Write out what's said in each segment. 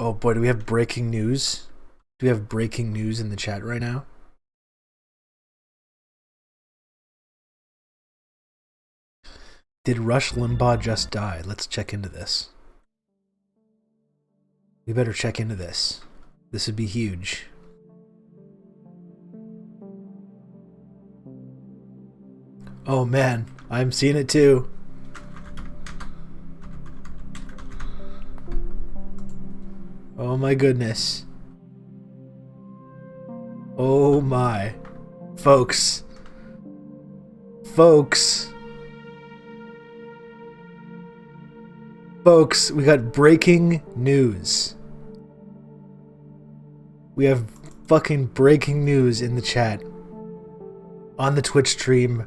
Oh boy, do we have breaking news? Do we have breaking news in the chat right now? Did Rush Limbaugh just die? Let's check into this. We better check into this. This would be huge. Oh man, I'm seeing it too. Oh my goodness. Oh my. Folks. Folks, we got breaking news. We have fucking breaking news in the chat. On the Twitch stream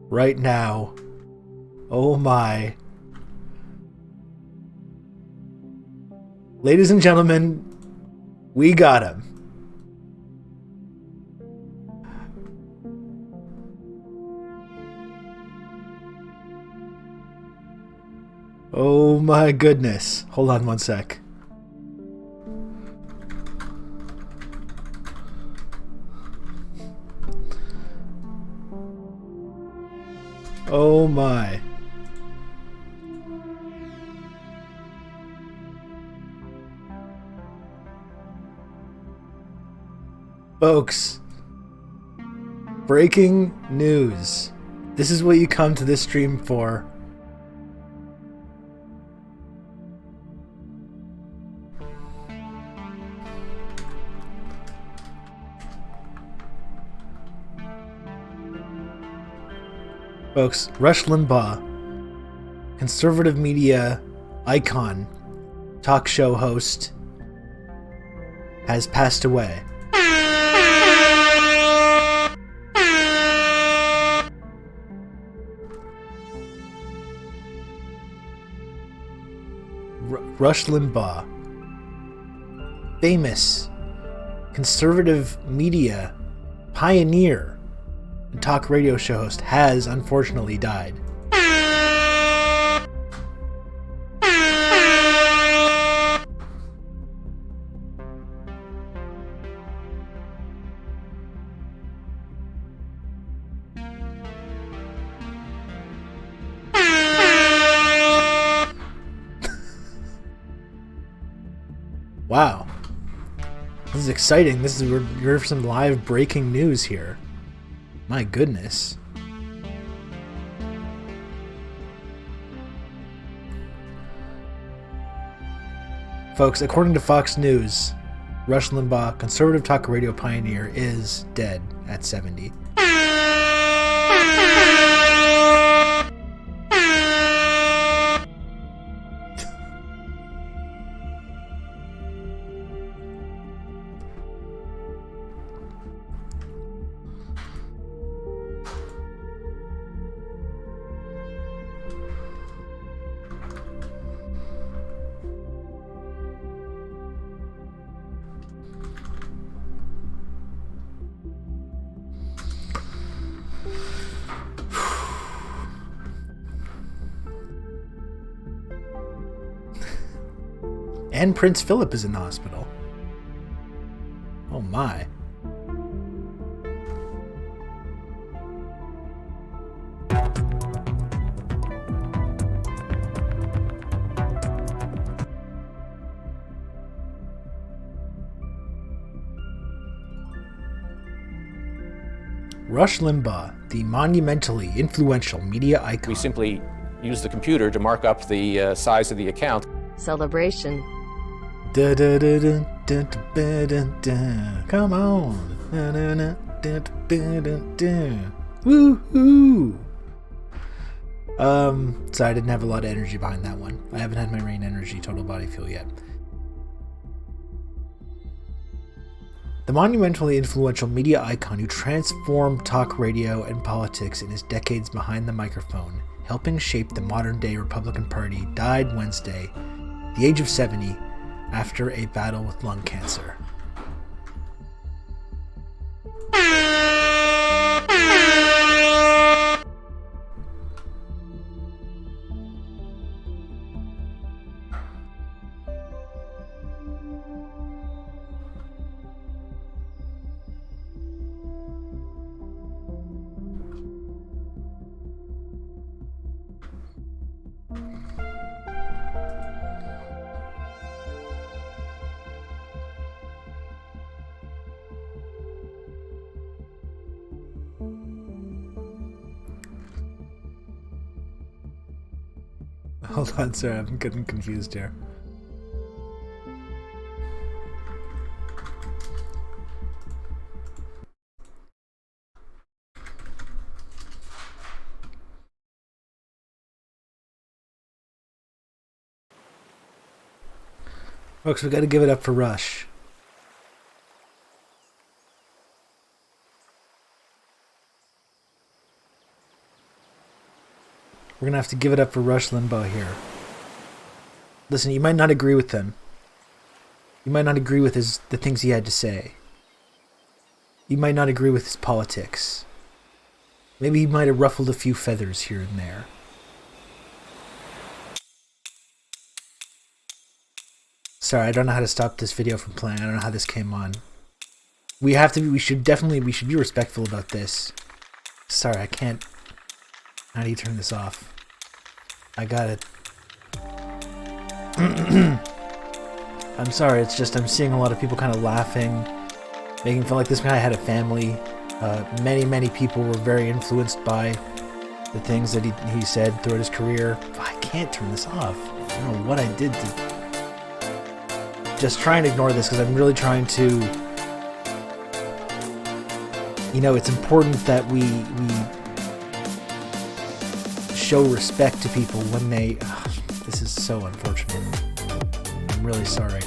right now. Oh my. Ladies and gentlemen, we got him. Oh my goodness. Hold on one sec. Oh my. Folks, breaking news. This is what you come to this stream for. Folks, Rush Limbaugh, conservative media icon, talk show host, has passed away. Rush Limbaugh, famous conservative media pioneer and talk radio show host, has unfortunately died. Wow. This is exciting. We're some live breaking news here. My goodness. Folks, according to Fox News, Rush Limbaugh, conservative talk radio pioneer, is dead at 70. And Prince Philip is in the hospital. Oh my. Rush Limbaugh, the monumentally influential media icon. We simply use the computer to mark up the size of the account. Celebration. Da, da, da, da, da, da, da, da. Come on. Da, da, da, da, da, da, da. Woo-hoo. So I didn't have a lot of energy behind that one. I haven't had my Rain Energy Total Body Fuel yet. The monumentally influential media icon who transformed talk radio and politics in his decades behind the microphone, helping shape the modern-day Republican Party, died Wednesday, at the age of 70, after a battle with lung cancer. Hold on, sir. I'm getting confused here. Folks, we got to give it up for Rush. We're going to have to give it up for Rush Limbaugh here. Listen, you might not agree with him. You might not agree with the things he had to say. You might not agree with his politics. Maybe he might have ruffled a few feathers here and there. Sorry, I don't know how to stop this video from playing. I don't know how this came on. We should be respectful about this. Sorry, I can't. How do you turn this off? I got it. I'm sorry, it's just I'm seeing a lot of people kind of laughing, making feel like this guy had a family. Many people were very influenced by the things that he said throughout his career. I can't turn this off. I don't know what I did to... Just try and ignore this because I'm really trying to... You know, it's important that we show respect to people when they... this is so unfortunate. I'm really sorry.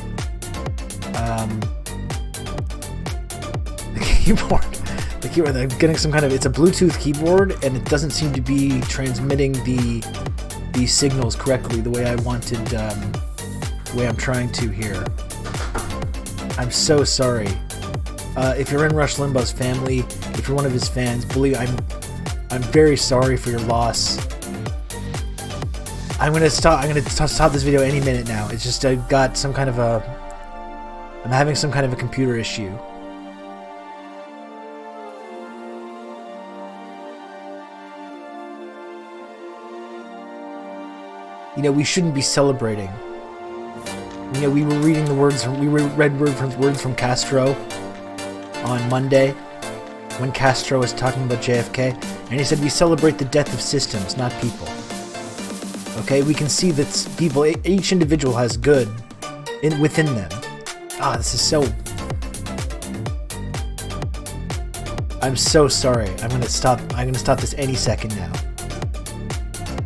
The keyboard, I'm getting some kind of... It's a Bluetooth keyboard and it doesn't seem to be transmitting the signals correctly the way I wanted, the way I'm trying to here. I'm so sorry. If you're in Rush Limbaugh's family, if you're one of his fans, believe I'm very sorry for your loss. I'm gonna stop this video any minute now. It's just I've got some kind of I'm having some kind of a computer issue. You know, we shouldn't be celebrating. You know, we were reading the words. We read words from Castro on Monday when Castro was talking about JFK, and he said we celebrate the death of systems, not people. Okay, we can see that people, each individual has good within them. This is so... I'm so sorry. I'm gonna stop this any second now.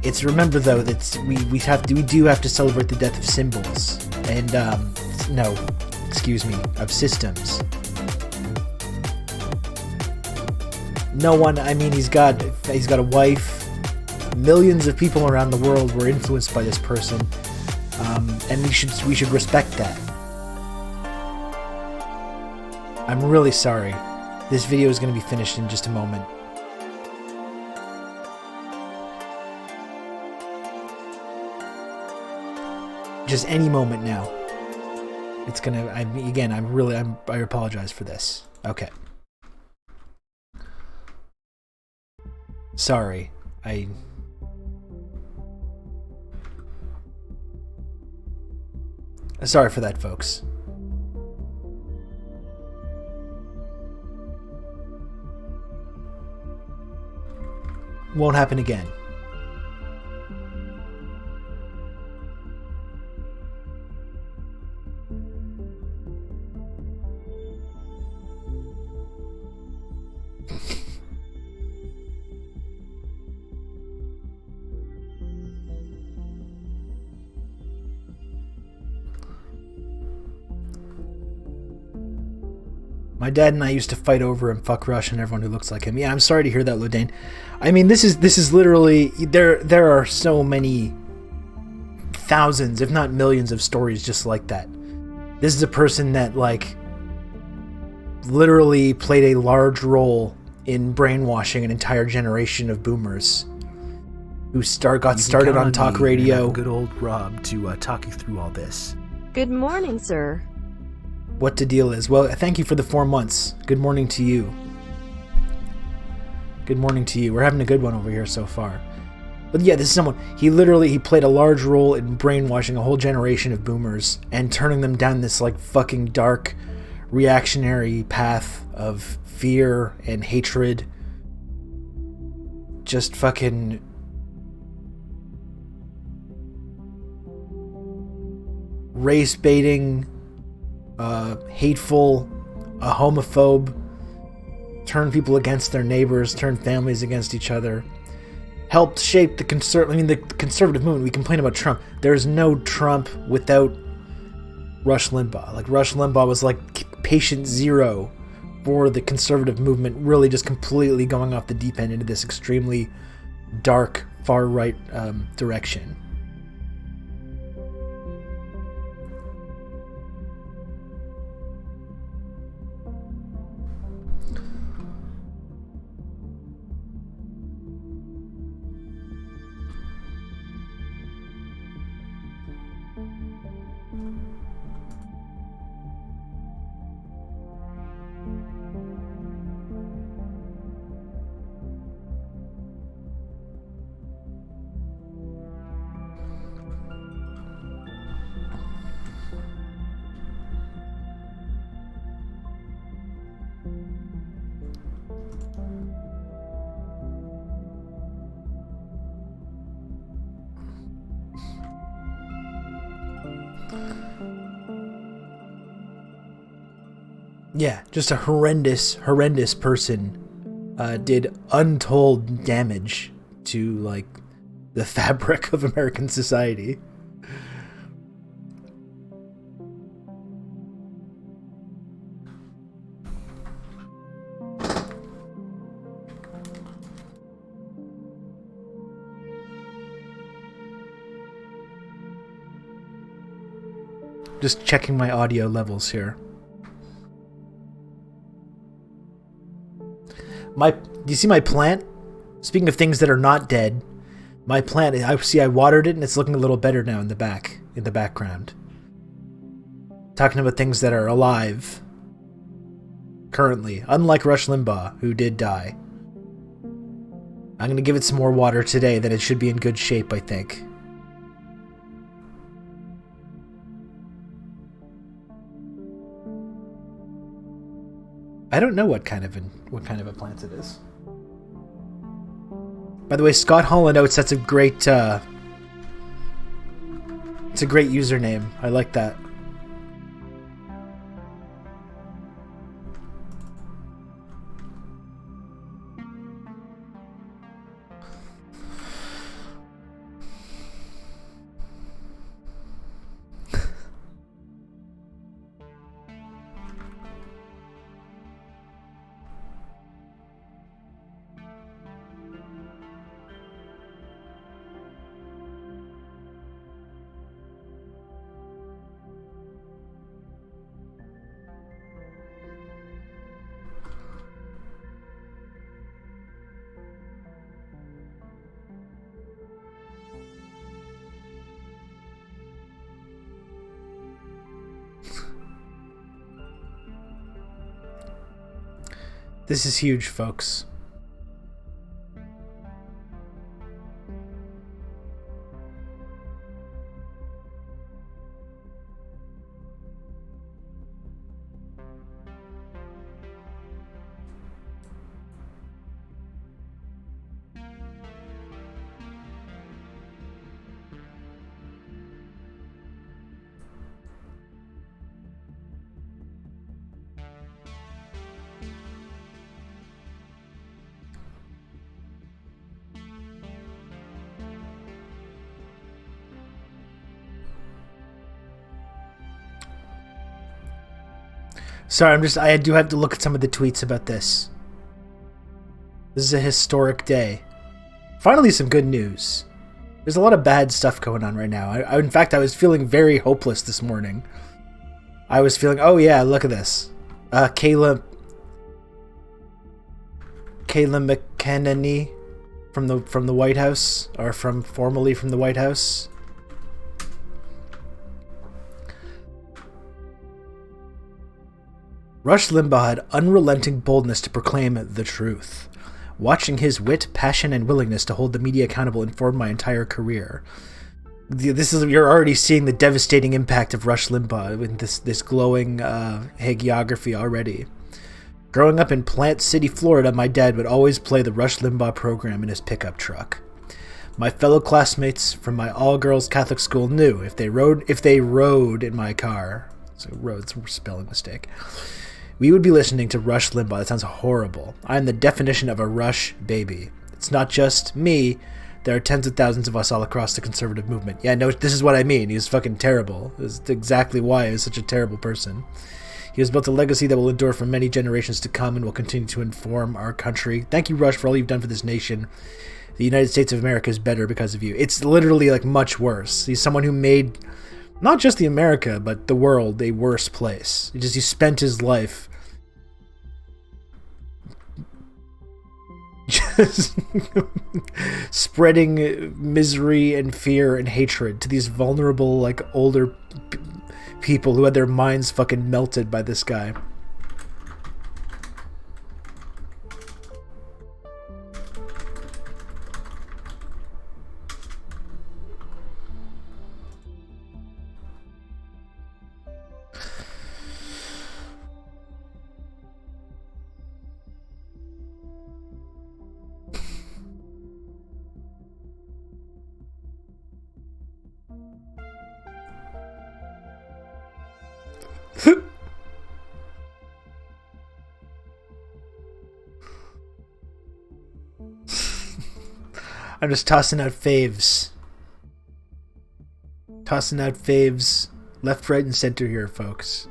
It's remember though that we do have to celebrate the death of symbols and of systems. No one. I mean, he's got a wife. Millions of people around the world were influenced by this person, and we should respect that. I'm really sorry. This video is going to be finished in just a moment. Just any moment now. It's gonna. I apologize for this. Okay. Sorry. Sorry for that, folks. Won't happen again. My dad and I used to fight over him, fuck Rush and everyone who looks like him. Yeah, I'm sorry to hear that, Lodane. I mean, this is literally... There are so many thousands, if not millions, of stories just like that. This is a person that, like, literally played a large role in brainwashing an entire generation of boomers who got started on talk radio. Good old Rob to talk you through all this. Good morning, sir. What the deal is. Well, thank you for the 4 months. Good morning to you. Good morning to you. We're having a good one over here so far. But yeah, this is someone, he played a large role in brainwashing a whole generation of boomers and turning them down this like fucking dark reactionary path of fear and hatred. Just fucking... race-baiting, hateful, a homophobe, turn people against their neighbors, turn families against each other, helped shape the conservative movement. We complain about Trump. There's no Trump without Rush Limbaugh. Like, Rush Limbaugh was like patient zero for the conservative movement, really just completely going off the deep end into this extremely dark, far-right direction. Yeah, just a horrendous person did untold damage to, like, the fabric of American society. Just checking my audio levels here. Do you see my plant? Speaking of things that are not dead, my plant, I watered it and it's looking a little better now in the background. Talking about things that are alive currently, unlike Rush Limbaugh, who did die. I'm going to give it some more water today, then it should be in good shape, I think. I don't know what kind of a plant it is. By the way, Scott Holland Oates, that's a great it's a great username. I like that. This is huge, folks. Sorry, I do have to look at some of the tweets about this. This is a historic day. Finally, some good news. There's a lot of bad stuff going on right now. In fact, I was feeling very hopeless this morning. I was feeling, oh yeah, look at this. Kayla McEnany from the White House, or formerly from the White House. Rush Limbaugh had unrelenting boldness to proclaim the truth. Watching his wit, passion, and willingness to hold the media accountable informed my entire career. You're already seeing the devastating impact of Rush Limbaugh with this glowing hagiography already. Growing up in Plant City, Florida, my dad would always play the Rush Limbaugh program in his pickup truck. My fellow classmates from my all-girls Catholic school knew if they rode in my car, so road's a spelling mistake, we would be listening to Rush Limbaugh. That sounds horrible. I am the definition of a Rush baby. It's not just me. There are tens of thousands of us all across the conservative movement. Yeah, no, this is what I mean. He's fucking terrible. This is exactly why he was such a terrible person. He has built a legacy that will endure for many generations to come and will continue to inform our country. Thank you, Rush, for all you've done for this nation. The United States of America is better because of you. It's literally like much worse. He's someone who made not just the America, but the world a worse place. He spent his life just spreading misery and fear and hatred to these vulnerable, like, older people who had their minds fucking melted by this guy. I'm just tossing out faves. Tossing out faves left, right, and center here, folks.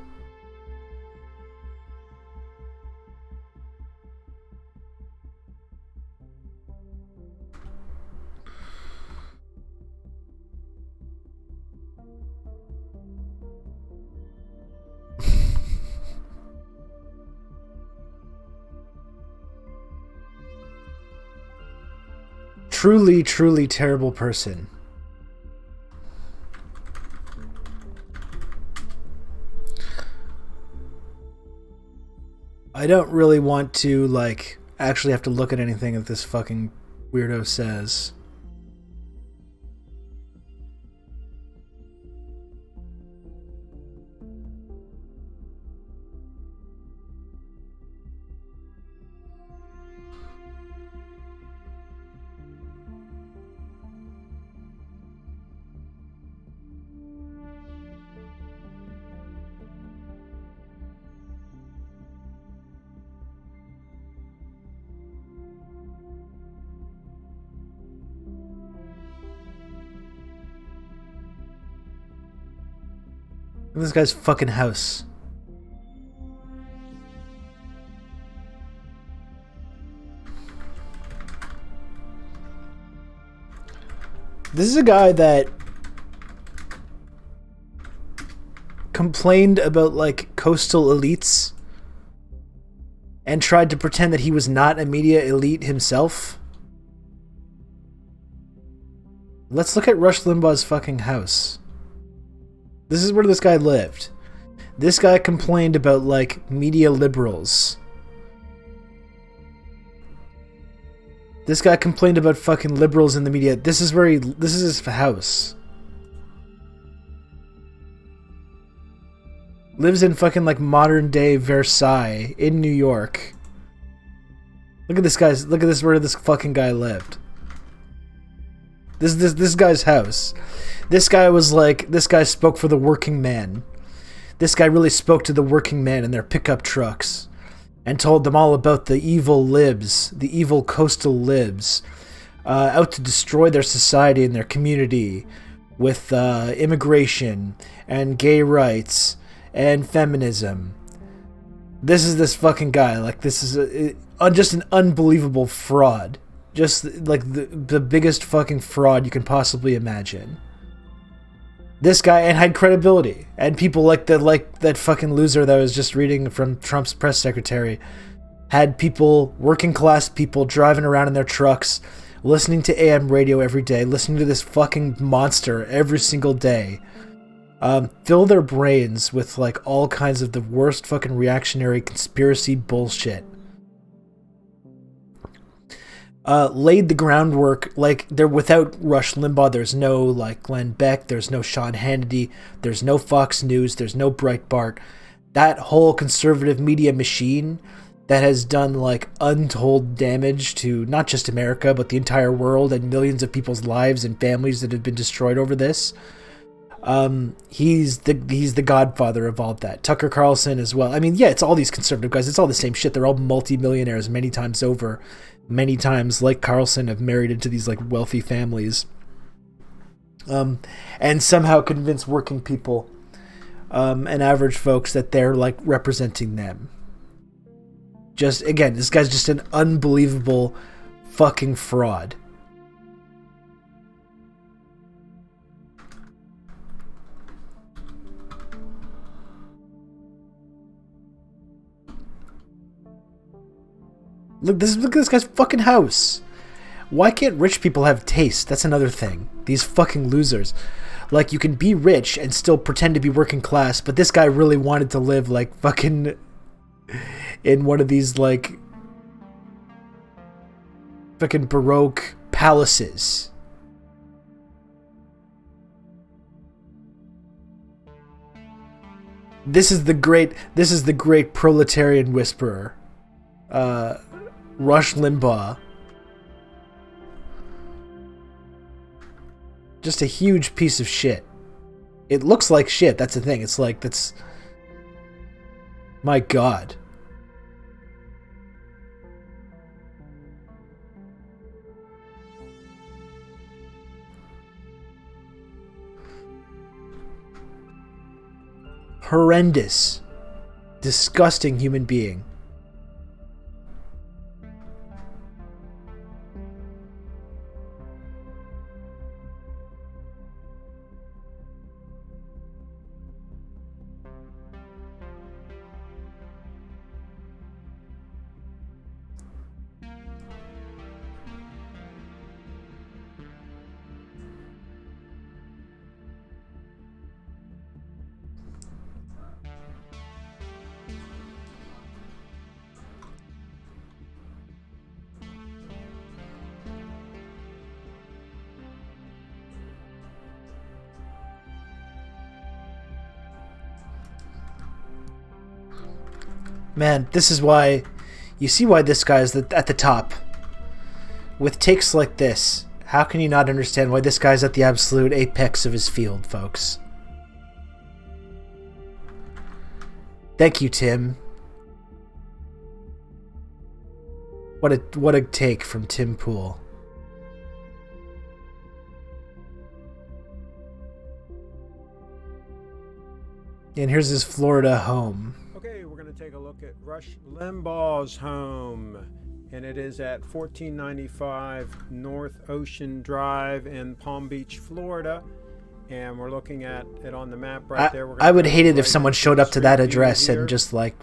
Truly, truly terrible person. I don't really want to, like, actually have to look at anything that this fucking weirdo says. Look at this guy's fucking house. This is a guy that complained about, like, coastal elites and tried to pretend that he was not a media elite himself. Let's look at Rush Limbaugh's fucking house. This is where this guy lived. This guy complained about, like, media liberals. This guy complained about fucking liberals in the media. This is his house. Lives in fucking, like, modern day Versailles in New York. Look at where this fucking guy lived. This guy's house. This guy spoke for the working man. This guy really spoke to the working man in their pickup trucks and told them all about the evil libs, the evil coastal libs, out to destroy their society and their community with immigration and gay rights and feminism. This is this fucking guy. Like, this is just an unbelievable fraud. Just like the biggest fucking fraud you can possibly imagine. This guy, and had credibility, and people like that fucking loser that I was just reading from Trump's press secretary, had people, working class people, driving around in their trucks, listening to AM radio every day, listening to this fucking monster every single day, fill their brains with, like, all kinds of the worst fucking reactionary conspiracy bullshit. Laid the groundwork, like, there, without Rush Limbaugh, there's no, like, Glenn Beck, there's no Sean Hannity, there's no Fox News, there's no Breitbart. That whole conservative media machine that has done like untold damage to not just America, but the entire world, and millions of people's lives and families that have been destroyed over this. He's the godfather of all of that. Tucker Carlson as well. I mean, yeah, it's all these conservative guys. It's all the same shit. They're all multi-millionaires many times over. Many times, like Carlson, have married into these like wealthy families. And somehow convince working people and average folks that they're like representing them. Just, again, this guy's just an unbelievable fucking fraud. Look at this guy's fucking house. Why can't rich people have taste? That's another thing. These fucking losers. Like, you can be rich and still pretend to be working class, but this guy really wanted to live like fucking in one of these like fucking Baroque palaces. This is the great proletarian whisperer. Rush Limbaugh. Just a huge piece of shit. It looks like shit, that's the thing. It's like, that's... My God. Horrendous. Disgusting human being. Man, this is why... You see why this guy is at the top. With takes like this, how can you not understand why this guy's at the absolute apex of his field, folks? Thank you, Tim. What a take from Tim Pool. And here's his Florida home. Okay, we're going to take a look at Rush Limbaugh's home, and it is at 1495 North Ocean Drive in Palm Beach, Florida. And we're looking at it on the map right there. I would hate it if someone showed up to that address and just like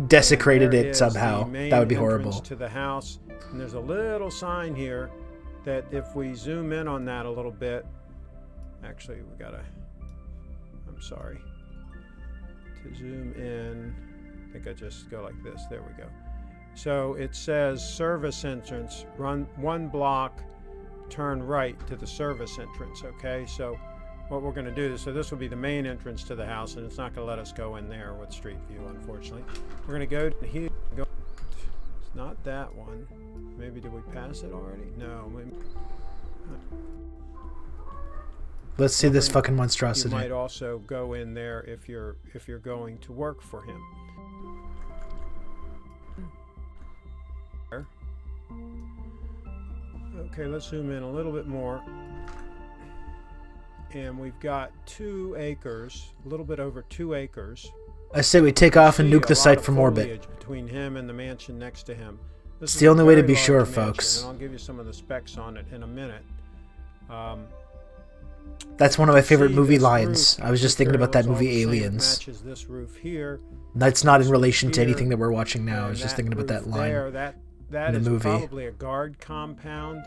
desecrated it somehow. That would be horrible. To the house, and there's a little sign here that if we zoom in on that a little bit, actually we gotta, I'm sorry, to zoom in, I think I just go like this, there we go. So it says service entrance, run 1 block, turn right to the service entrance. Okay, so what we're going to do is, so this will be the main entrance to the house, and it's not going to let us go in there with street view, unfortunately. We're going to go to here. It's not that one. Maybe did we pass it already? No. Maybe. Let's see this fucking monstrosity. You might also go in there if you're going to work for him. Okay, let's zoom in a little bit more. And we've got 2 acres, a little bit over 2 acres. I say we take off and nuke the site from orbit. Between him and the mansion next to him. It's the only way to be sure, folks. And I'll give you some of the specs on it in a minute. That's one of my favorite movie lines. I was just thinking about that movie Aliens. Matches this roof here. That's not in relation to anything that we're watching now. I was just thinking about that line. That is movie. Probably a guard compound,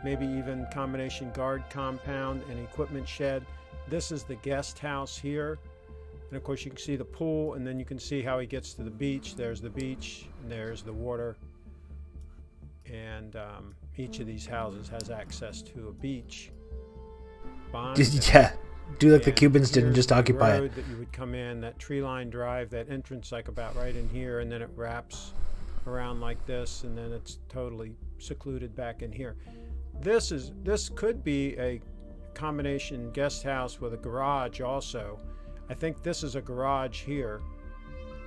maybe even combination guard compound and equipment shed. This is the guest house here, and of course you can see the pool, and then you can see how he gets to the beach. There's the beach, and there's the water, and each of these houses has access to a beach. Yeah, do like the And Cubans did and here's just the occupy road it. that you would come in, that tree-lined drive, that entrance like about right in here, and then it wraps around like this, and then it's totally secluded back in here. This could be a combination guest house with a garage also. I think this is a garage here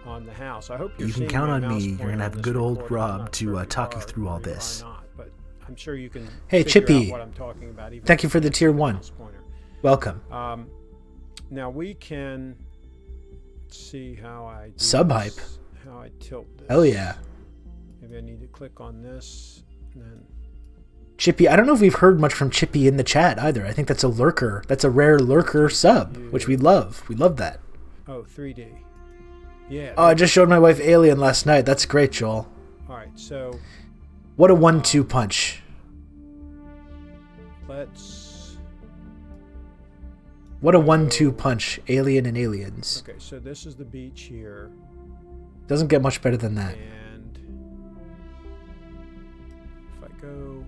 on the house. I hope you're You can seeing count my on mouse me. You're pointer gonna on have this good old recording. I'm Rob not to sure if talk you are through all or you this. are not, but I'm sure you can Hey, figure Chippy. out what I'm talking about. Even Thank you if for the can't tier see 1. mouse pointer. Welcome. Now we can see how I do Sub this, hype. how I tilt this. Hell yeah. Maybe I need to click on this and then Chippy, I don't know if we've heard much from Chippy in the chat either. I think that's a lurker. That's a rare lurker sub, which we love. We love that. 3D. Yeah. Oh, I just showed my wife Alien last night. That's great, Joel. All right, so What a 1-2 punch. let's. What a 1-2 punch. Alien and Aliens. Okay, so this is the beach here, Doesn't get much better than that. and if I go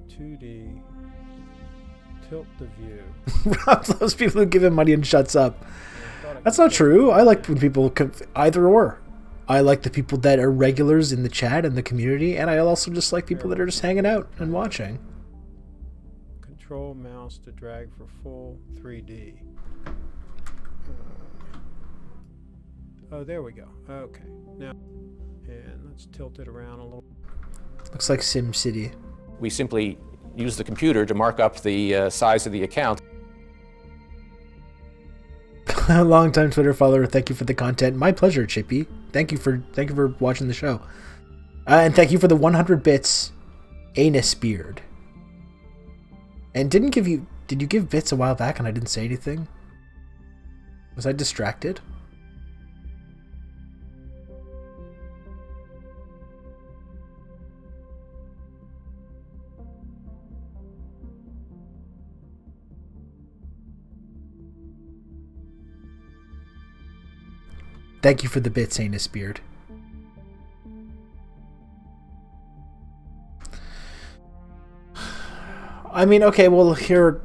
2D, tilt the view. Rob loves people who give him money and shuts up. I thought I That's could not tilt true. it. I like when people either or. I like the people that are regulars in the chat and the community, and I also just like people that are just hanging out and watching. Control mouse to drag for full 3D. Oh, there we go. Okay, now, and let's tilt it around a little. Looks like Sim City. We simply use the computer to mark up the size of the account. Long-time Twitter follower, thank you for the content. My pleasure, Chippy. Thank you for watching the show, and thank you for the 100 bits, Anus Beard. And did you give bits a while back and I didn't say anything? Was I distracted? Thank you for the bits, Anus Beard. I mean, okay, well, here...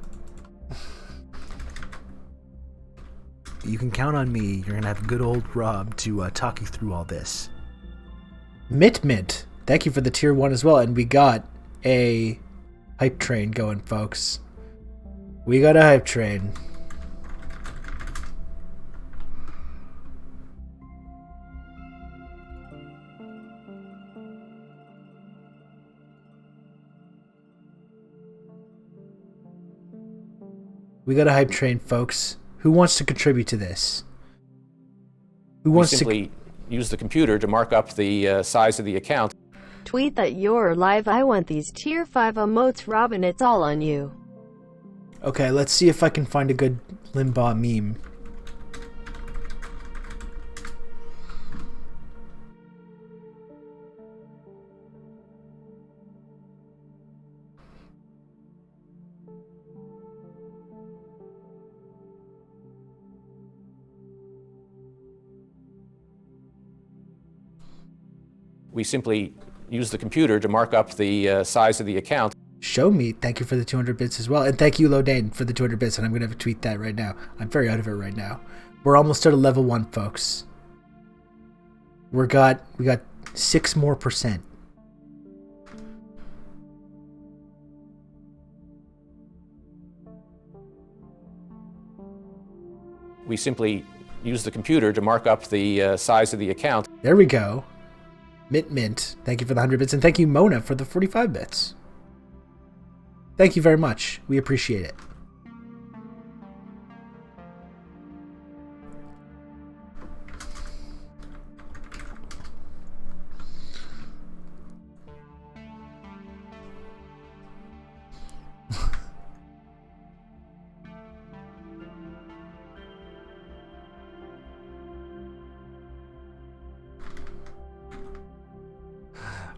You can count on me. You're gonna have good old Rob to talk you through all this. Mint. Thank you for the tier 1 as well. And we got a hype train going, folks. We got a hype train. We got a hype train, folks. Who wants to contribute to this? Who We wants to... simply use the computer to mark up the size of the account. Tweet that you're live. I want these tier 5 emotes, Robin. It's all on you. Okay, let's see if I can find a good Limbaugh meme. We simply use the computer to mark up the size of the account. Show me. Thank you for the 200 bits as well. And thank you, Lodane, for the 200 bits. And I'm going to tweet that right now. I'm very out of it right now. We're almost at a level 1, folks. We got 6% more. We simply use the computer to mark up the size of the account. There we go. Mint. Thank you for the 100 bits. And thank you, Mona, for the 45 bits. Thank you very much. We appreciate it.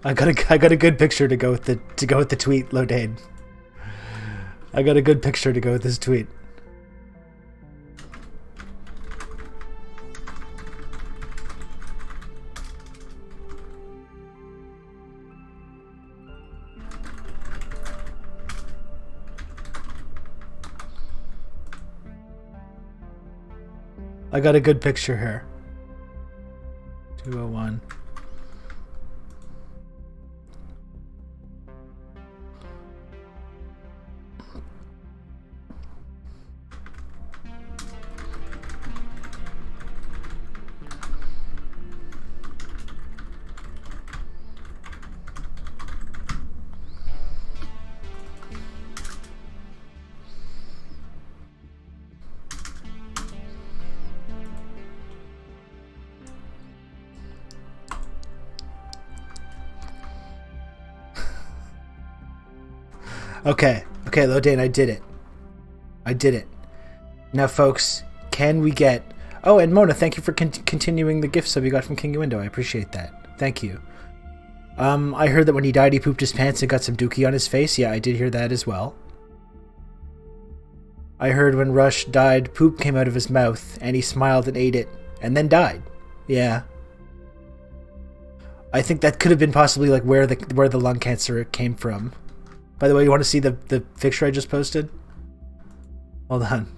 I got a good picture to go with the tweet, Lodane. I got a good picture to go with this tweet. I got a good picture here. 201. Okay, Lodane, I did it. Now, folks, can we get... Oh, and Mona, thank you for continuing the gift sub you got from King Window. I appreciate that. Thank you. I heard that when he died, he pooped his pants and got some dookie on his face. Yeah, I did hear that as well. I heard when Rush died, poop came out of his mouth, and he smiled and ate it, and then died. Yeah. I think that could have been possibly like where the lung cancer came from. By the way, you want to see the picture I just posted? Hold on.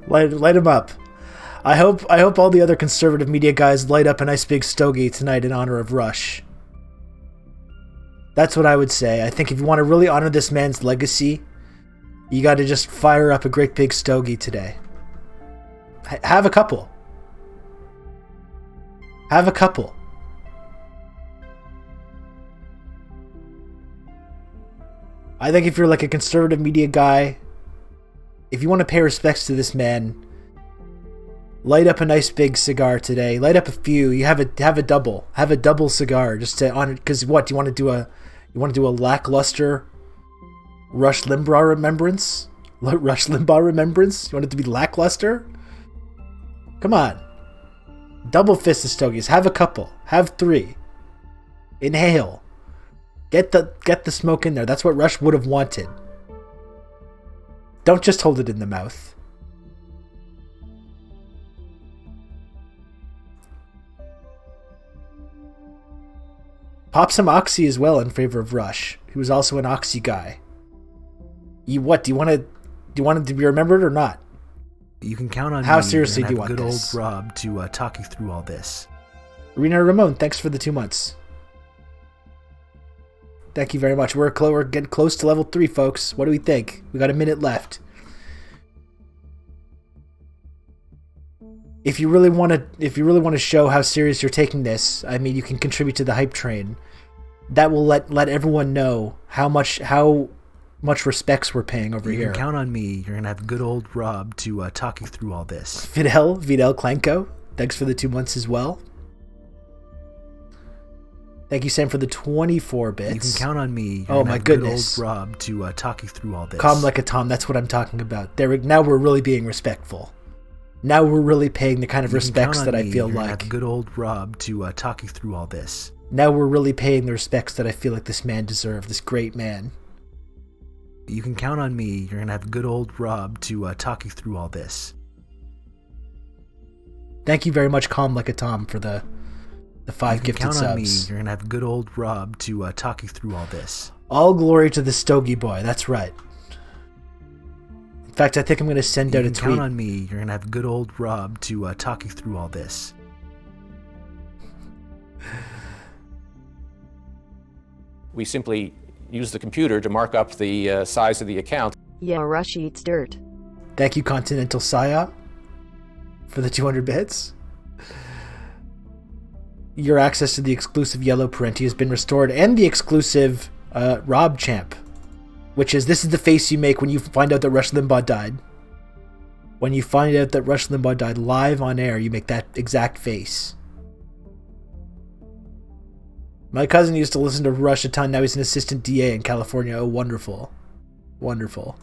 Light him up. I hope all the other conservative media guys light up a nice big stogie tonight in honor of Rush. That's what I would say. I think if you want to really honor this man's legacy, you got to just fire up a great big stogie today. Have a couple. Have a couple. I think if you're like a conservative media guy, if you want to pay respects to this man, light up a nice big cigar today. Light up a few. You have a double. Have a double cigar just to honor. Because what do you want to do? You want to do a lackluster Rush Limbaugh remembrance? Rush Limbaugh remembrance? You want it to be lackluster? Come on. Double fist of stogies. Have a couple. Have 3. Inhale. Get the smoke in there. That's what Rush would have wanted. Don't just hold it in the mouth. Pop some Oxy as well in favor of Rush, who was also an Oxy guy. Do you want it to be remembered or not? You can count on How me. seriously do you want want good this? old Rob to talk you through all this. Rena Ramon, thanks for the 2 months. Thank you very much. We're getting close to level 3, folks. What do we think? We got a minute left. If you really want to show how serious you're taking this, I mean, you can contribute to the hype train. That will let everyone know how much respects we're paying over here. You can count on me. You're gonna have good old Rob to talk you through all this. Vidal Klanko, thanks for the 2 months as well. Thank you, Sam, for the 24 bits. You can count on me. Oh my goodness, good old Rob to talk you through all this. Calm like a Tom. That's what I'm talking about. Now we're really being respectful. Now we're really paying the kind of respects that I feel like. Have good old Rob to talk you through all this. Now we're really paying the respects that I feel like this man deserves. This great man. You can count on me. You're gonna have good old Rob to talk you through all this. Thank you very much, Calm like a Tom, for the 5 gifted subs. You can count on me. You're gonna have good old Rob to talk you through all this. All glory to the Stogie boy. That's right. In fact, I think I'm going to send out a tweet. You can count on me. You're going to have good old Rob to talk you through all this. We simply use the computer to mark up the size of the account. Yeah, Rush eats dirt. Thank you, Continental Saya, for the 200 bits. Your access to the exclusive Yellow Parenti has been restored, and the exclusive Rob Champ, which is, this is the face you make when you find out that Rush Limbaugh died. When you find out that Rush Limbaugh died live on air, you make that exact face. My cousin used to listen to Rush a ton. Now he's an assistant DA in California. Oh, wonderful. Wonderful.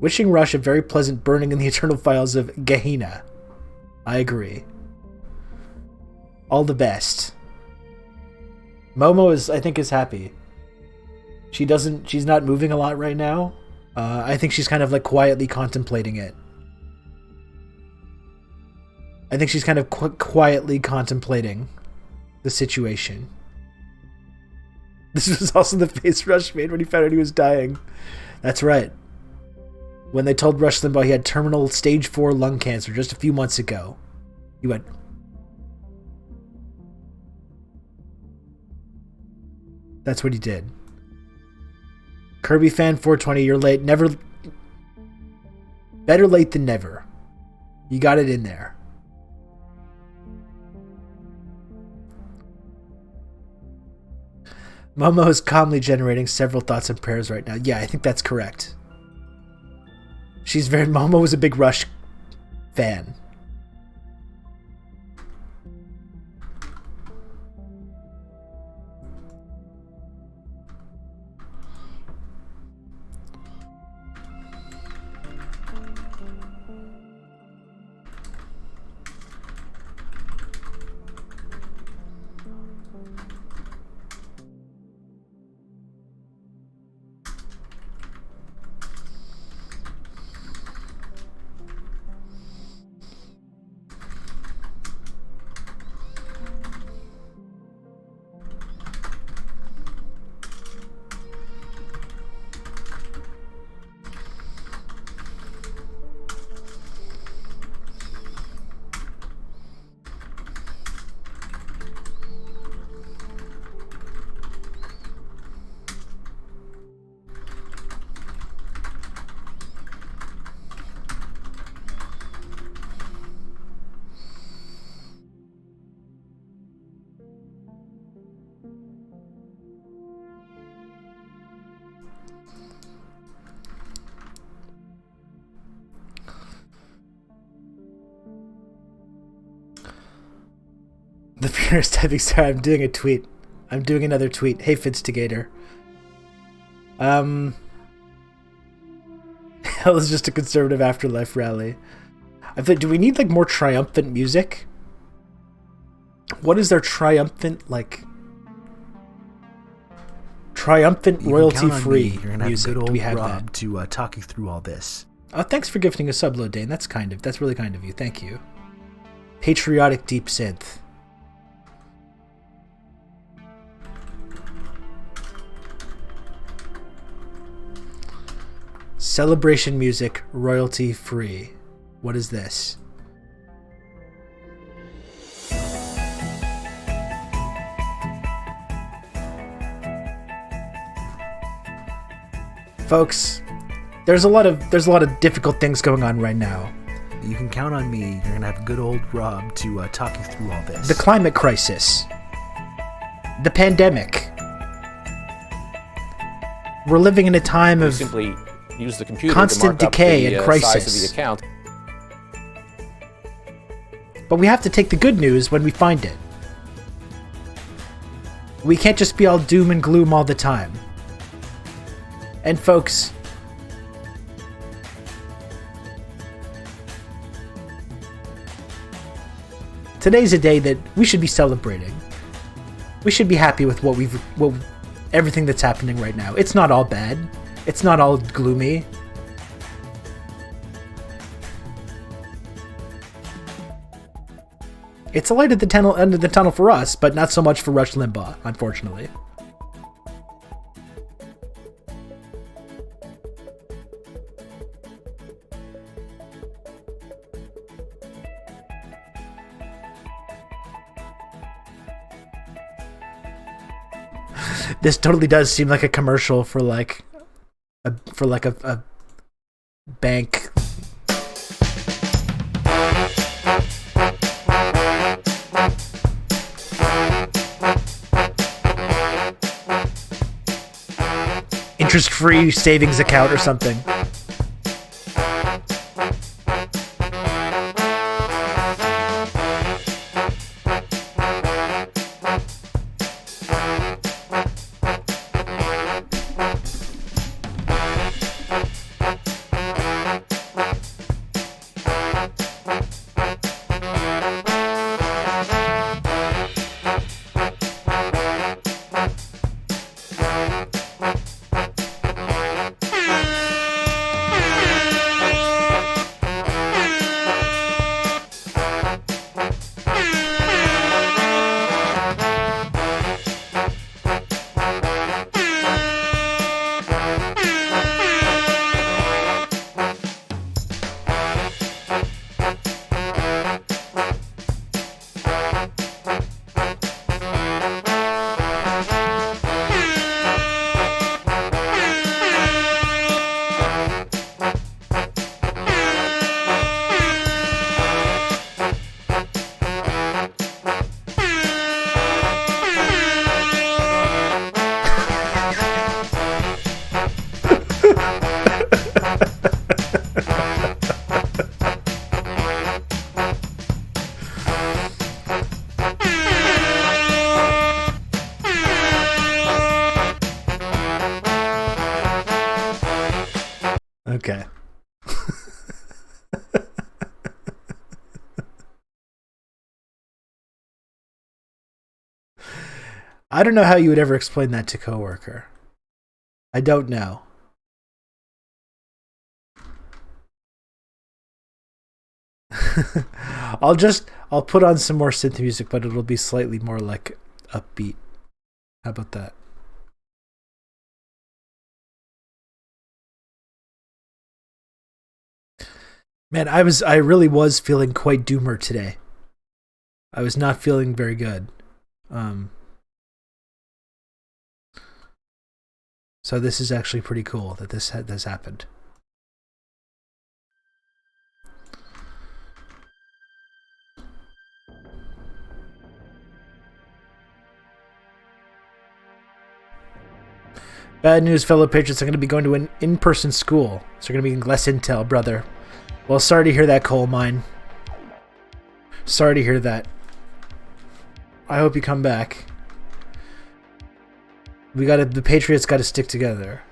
Wishing Rush a very pleasant burning in the eternal files of Gehenna. I agree. All the best. Momo I think is happy. She's not moving a lot right now. I think she's kind of like quietly contemplating it. I think she's kind of quietly contemplating the situation. This was also the face Rush made when he found out he was dying. That's right. When they told Rush Limbaugh he had terminal stage 4 lung cancer just a few months ago, he went... That's what he did. Kirby fan 420, you're late. Never... Better late than never. You got it in there. Momo is calmly generating several thoughts and prayers right now. Yeah, I think that's correct. Momo was a big Rush fan. The fierce typing. Sorry, I'm doing a tweet. I'm doing another tweet. Hey, Fitstigator. Hell is just a conservative afterlife rally. I think, do we need like more triumphant music? What is their triumphant like? Triumphant royalty-free You're gonna have music. good Do we old have Rob that? to talk you through all this. Thanks for gifting a subload, Dane. That's really kind of you. Thank you. Patriotic deep synth. Celebration music, royalty free. What is this? Folks, there's a lot of difficult things going on right now. You can count on me. You're gonna have good old Rob to talk you through all this. The climate crisis. The pandemic. We're living in a time of simply use the computer constant to mark decay up the and crisis. size of the account. But we have to take the good news when we find it. We can't just be all doom and gloom all the time. And folks, today's a day that we should be celebrating. We should be happy with everything that's happening right now. It's not all bad. It's not all gloomy. It's a light at the end of the tunnel for us, but not so much for Rush Limbaugh, unfortunately. This totally does seem like a commercial for like a bank. Interest-free savings account or something. Okay. I don't know how you would ever explain that to a coworker. I don't know. I'll put on some more synth music, but it'll be slightly more like upbeat. How about that? Man, I really was feeling quite doomer today. I was not feeling very good. So this is actually pretty cool that this happened. Bad news, fellow patriots. I'm going to be going to an in-person school, so you're going to be less intel, brother. Well, sorry to hear that, coal mine. Sorry to hear that. I hope you come back. The Patriots got to stick together.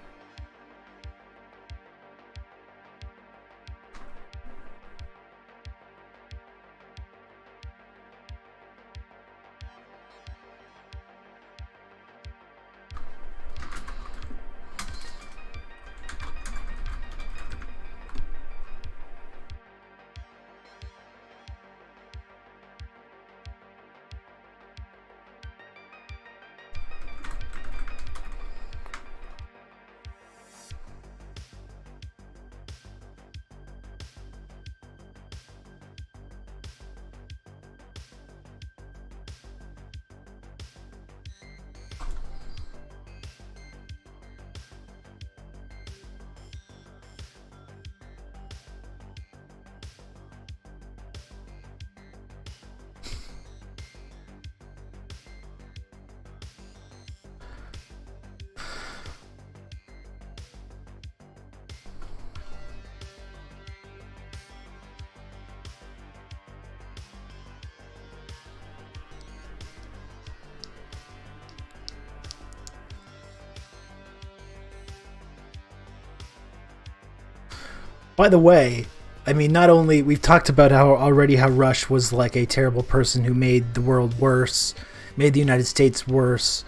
By the way, I mean, not only we've talked about how Rush was like a terrible person who made the world worse, made the United States worse,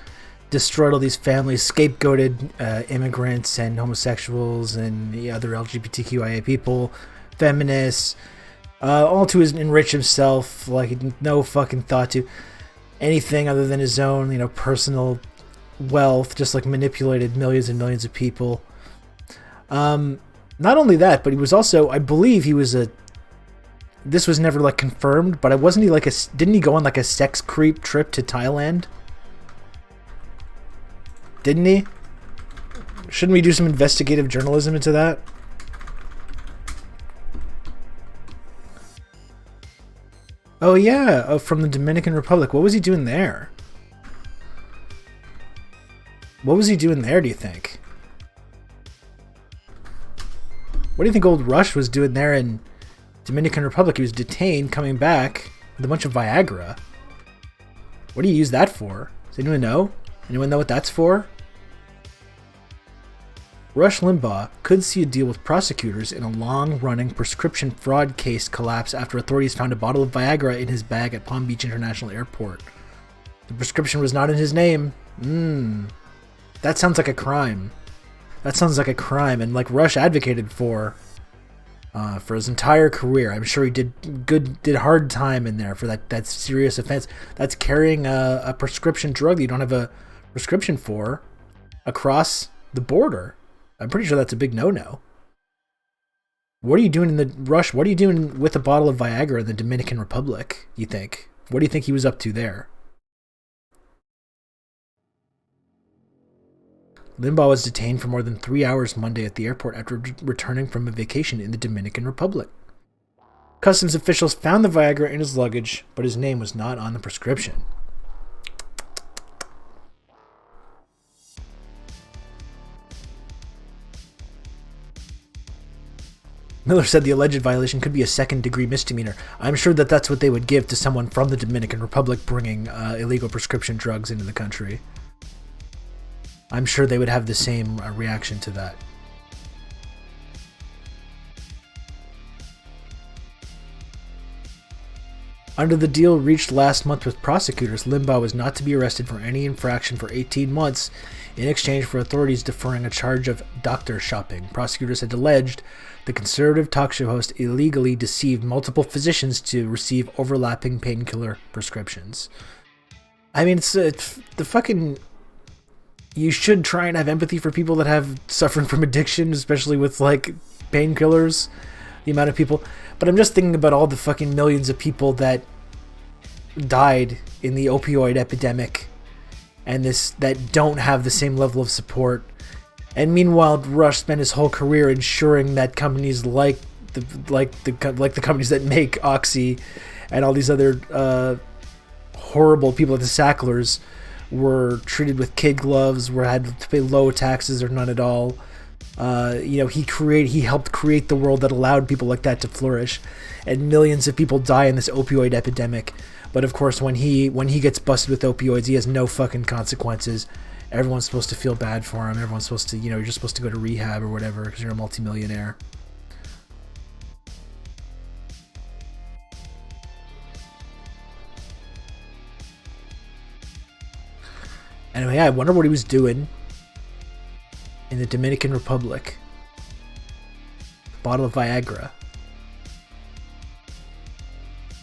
destroyed all these families, scapegoated immigrants and homosexuals and the other LGBTQIA people, feminists, all to enrich himself, like no fucking thought to anything other than his own, personal wealth, just like manipulated millions and millions of people. Not only that, but he was also, I believe this was never like confirmed, but didn't he go on like a sex creep trip to Thailand? Didn't he? Shouldn't we do some investigative journalism into that? Oh yeah, from the Dominican Republic. What was he doing there? What was he doing there, do you think? What do you think old Rush was doing there in Dominican Republic? He was detained, coming back with a bunch of Viagra. What do you use that for? Does anyone know? Anyone know what that's for? Rush Limbaugh could see a deal with prosecutors in a long-running prescription fraud case collapse after authorities found a bottle of Viagra in his bag at Palm Beach International Airport. The prescription was not in his name. That sounds like a crime. That sounds like a crime, and like Rush advocated for his entire career. I'm sure he did hard time in there for that serious offense. That's carrying a prescription drug that you don't have a prescription for across the border. I'm pretty sure that's a big no-no. What are you doing Rush? What are you doing with a bottle of Viagra in the Dominican Republic, you think? What do you think he was up to there? Limbaugh was detained for more than 3 hours Monday at the airport after returning from a vacation in the Dominican Republic. Customs officials found the Viagra in his luggage, but his name was not on the prescription. Miller said the alleged violation could be a second-degree misdemeanor. I'm sure that's what they would give to someone from the Dominican Republic bringing illegal prescription drugs into the country. I'm sure they would have the same reaction to that. Under the deal reached last month with prosecutors, Limbaugh was not to be arrested for any infraction for 18 months in exchange for authorities deferring a charge of doctor shopping. Prosecutors had alleged the conservative talk show host illegally deceived multiple physicians to receive overlapping painkiller prescriptions. I mean, it's the fucking... You should try and have empathy for people that have suffering from addiction, especially with, like, painkillers, the amount of people. But I'm just thinking about all the fucking millions of people that died in the opioid epidemic and that don't have the same level of support. And meanwhile, Rush spent his whole career ensuring that companies like the companies that make Oxy and all these other horrible people like the Sacklers were treated with kid gloves, had to pay low taxes or none at all. He helped create the world that allowed people like that to flourish, and millions of people die in this opioid epidemic. But of course, when he gets busted with opioids, he has no fucking consequences. Everyone's supposed to feel bad for him. Everyone's supposed to, you're just supposed to go to rehab or whatever because you're a multimillionaire. Anyway, I wonder what he was doing in the Dominican Republic. Bottle of Viagra.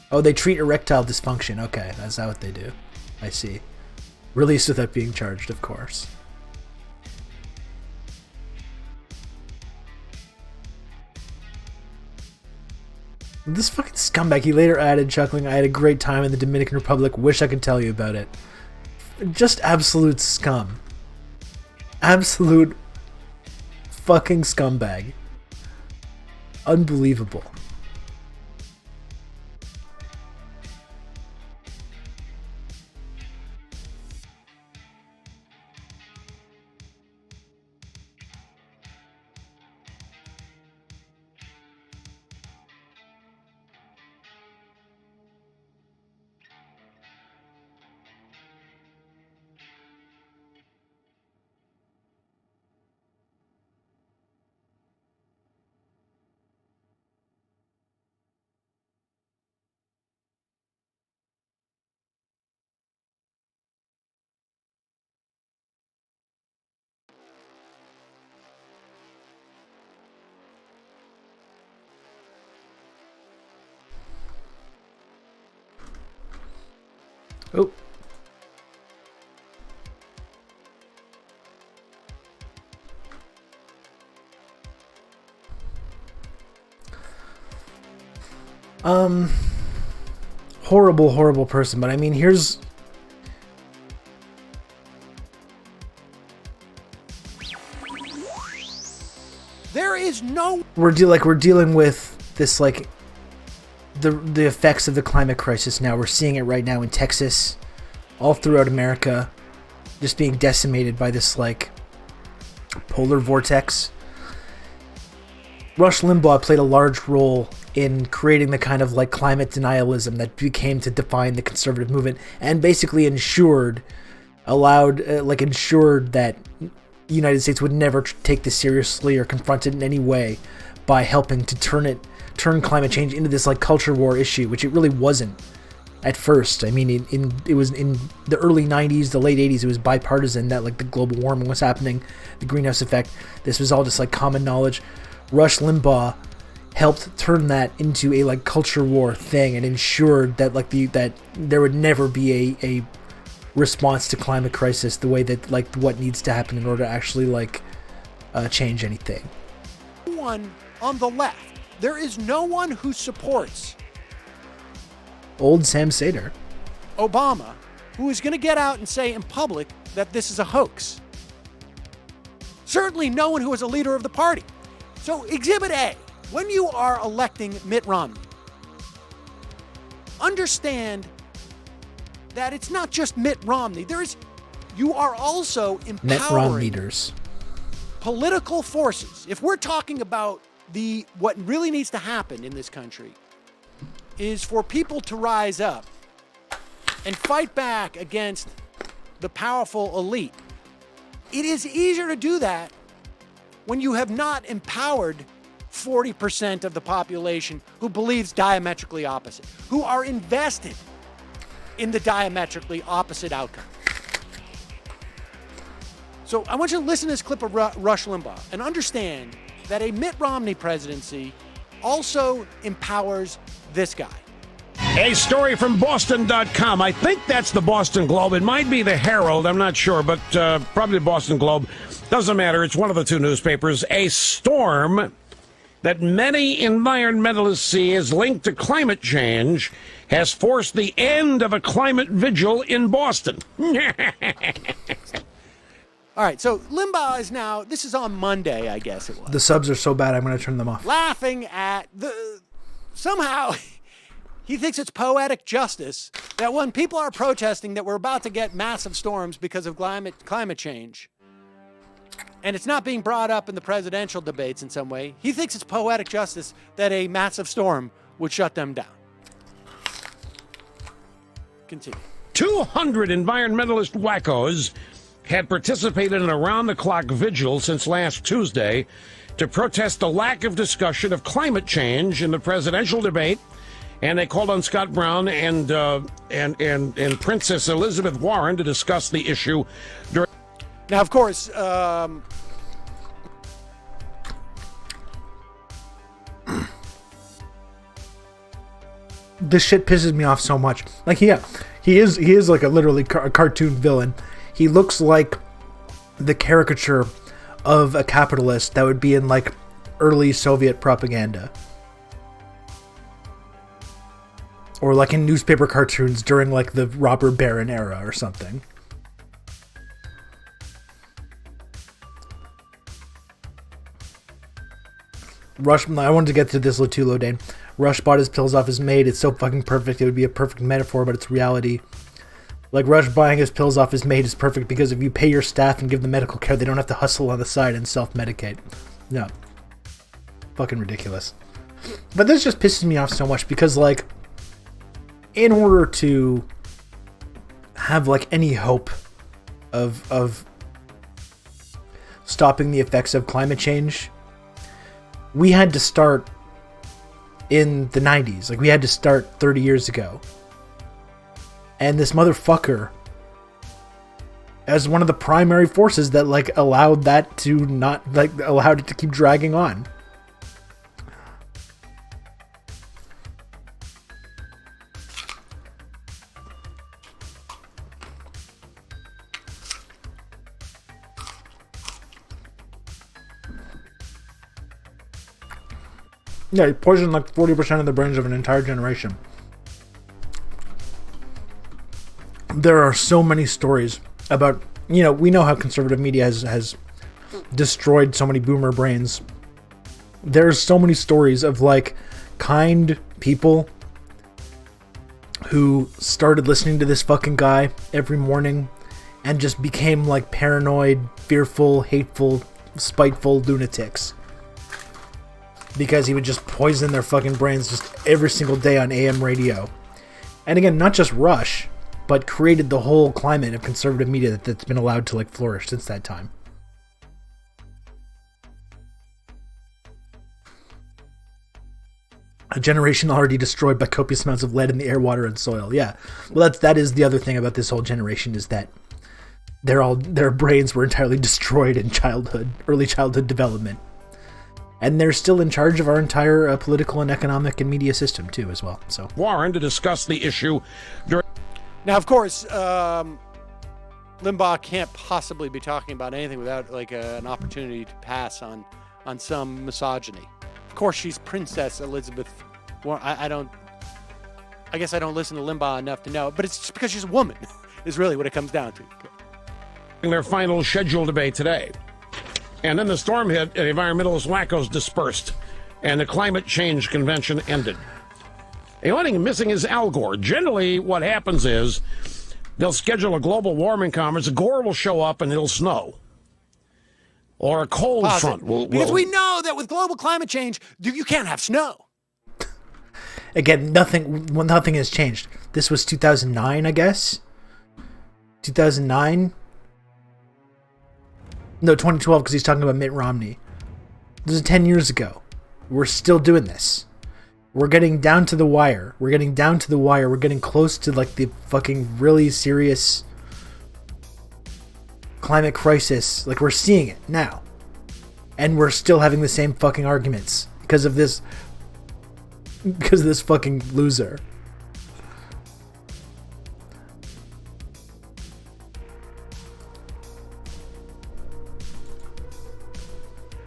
Oh, they treat erectile dysfunction. Okay, that's not what they do. I see. Released without being charged, of course. This fucking scumbag, he later added, chuckling, "I had a great time in the Dominican Republic. Wish I could tell you about it." Just absolute scum. Absolute fucking scumbag. Unbelievable. Oh. Horrible person, but I mean, here's... There is no... We're dealing with this, like, the effects of the climate crisis now. We're seeing it right now in Texas, all throughout America, just being decimated by this, like, polar vortex. Rush Limbaugh played a large role in creating the kind of, like, climate denialism that became to define the conservative movement, and basically ensured that the United States would never take this seriously or confront it in any way by helping to turn climate change into this, like, culture war issue, which it really wasn't at first. I mean, it was in the early 90s, the late 80s, it was bipartisan that, like, the global warming was happening, the greenhouse effect. This was all just, like, common knowledge. Rush Limbaugh helped turn that into a, like, culture war thing and ensured that, like, that there would never be a response to climate crisis the way that, like, what needs to happen in order to actually, like, change anything. One on the left. There is no one who supports Old Sam Sater. Obama who is going to get out and say in public that this is a hoax. Certainly no one who is a leader of the party. So Exhibit A, when you are electing Mitt Romney, understand that it's not just Mitt Romney. You are also empowering political forces. If we're talking about what really needs to happen in this country is for people to rise up and fight back against the powerful elite. It is easier to do that when you have not empowered 40% of the population who believes diametrically opposite, who are invested in the diametrically opposite outcome. So I want you to listen to this clip of Rush Limbaugh and understand that a Mitt Romney presidency also empowers this guy. A story from Boston.com. I think that's the Boston Globe. It might be the Herald. I'm not sure, but probably the Boston Globe. Doesn't matter. It's one of the two newspapers. A storm that many environmentalists see as linked to climate change has forced the end of a climate vigil in Boston. All right, so Limbaugh is now, this is on Monday, I guess it was. The subs are so bad, I'm going to turn them off. Laughing at somehow he thinks it's poetic justice that when people are protesting that we're about to get massive storms because of climate change, and it's not being brought up in the presidential debates in some way, he thinks it's poetic justice that a massive storm would shut them down. Continue. 200 environmentalist wackos had participated in a round-the-clock vigil since last Tuesday to protest the lack of discussion of climate change in the presidential debate, and they called on Scott Brown and Princess Elizabeth Warren to discuss the issue. Now, of course, this shit pisses me off so much. Like, yeah, he is like a literally a cartoon villain. He looks like the caricature of a capitalist that would be in like early Soviet propaganda. Or like in newspaper cartoons during like the robber baron era or something. Rush, I wanted to get to this too, Lodane. Rush bought his pills off his maid. It's so fucking perfect. It would be a perfect metaphor, but it's reality. Like, Rush buying his pills off his maid is perfect because if you pay your staff and give them medical care, they don't have to hustle on the side and self-medicate. No. Fucking ridiculous. But this just pisses me off so much because, like, in order to have, like, any hope of stopping the effects of climate change, we had to start in the 90s. Like, we had to start 30 years ago. And this motherfucker, as one of the primary forces that, like, allowed that to not, like, allowed it to keep dragging on. Yeah, he poisoned like 40% of the brains of an entire generation. There are so many stories about, you know, we know how conservative media has destroyed so many boomer brains. There's so many stories of like kind people who started listening to this fucking guy every morning and just became like paranoid, fearful, hateful, spiteful lunatics. Because he would just poison their fucking brains just every single day on AM radio. And again, not just Rush, but created the whole climate of conservative media that's been allowed to like flourish since that time. A generation already destroyed by copious amounts of lead in the air, water, and soil. Yeah, well, that is the other thing about this whole generation is that their brains were entirely destroyed in early childhood development. And they're still in charge of our entire political and economic and media system, too, as well. So Warren to discuss the issue. Now, of course, Limbaugh can't possibly be talking about anything without like an opportunity to pass on some misogyny. Of course, she's Princess Elizabeth Warren. I guess I don't listen to Limbaugh enough to know, but it's just because she's a woman is really what it comes down to. Their final scheduled debate today. And then the storm hit, and environmentalist wackos dispersed, and the climate change convention ended. The only thing missing is Al Gore. Generally, what happens is they'll schedule a global warming conference. Gore will show up, and it'll snow. Or a cold front will... Because we know that with global climate change, you can't have snow. Again, nothing has changed. This was 2009, I guess? 2009? No, 2012, because he's talking about Mitt Romney. This is 10 years ago. We're still doing this. We're getting down to the wire. We're getting close to like the fucking really serious climate crisis. Like, we're seeing it now. And we're still having the same fucking arguments because of this fucking loser.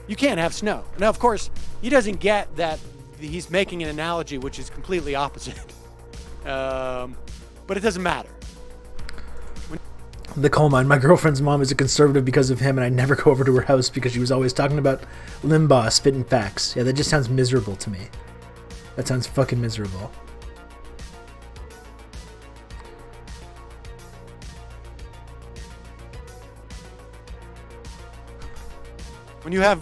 You can't have snow. Now, of course, he doesn't get that he's making an analogy which is completely opposite. But it doesn't matter. The coal mine. My girlfriend's mom is a conservative because of him, and I never go over to her house because she was always talking about Limbaugh spitting facts. Yeah, that just sounds miserable to me. That sounds fucking miserable. When you have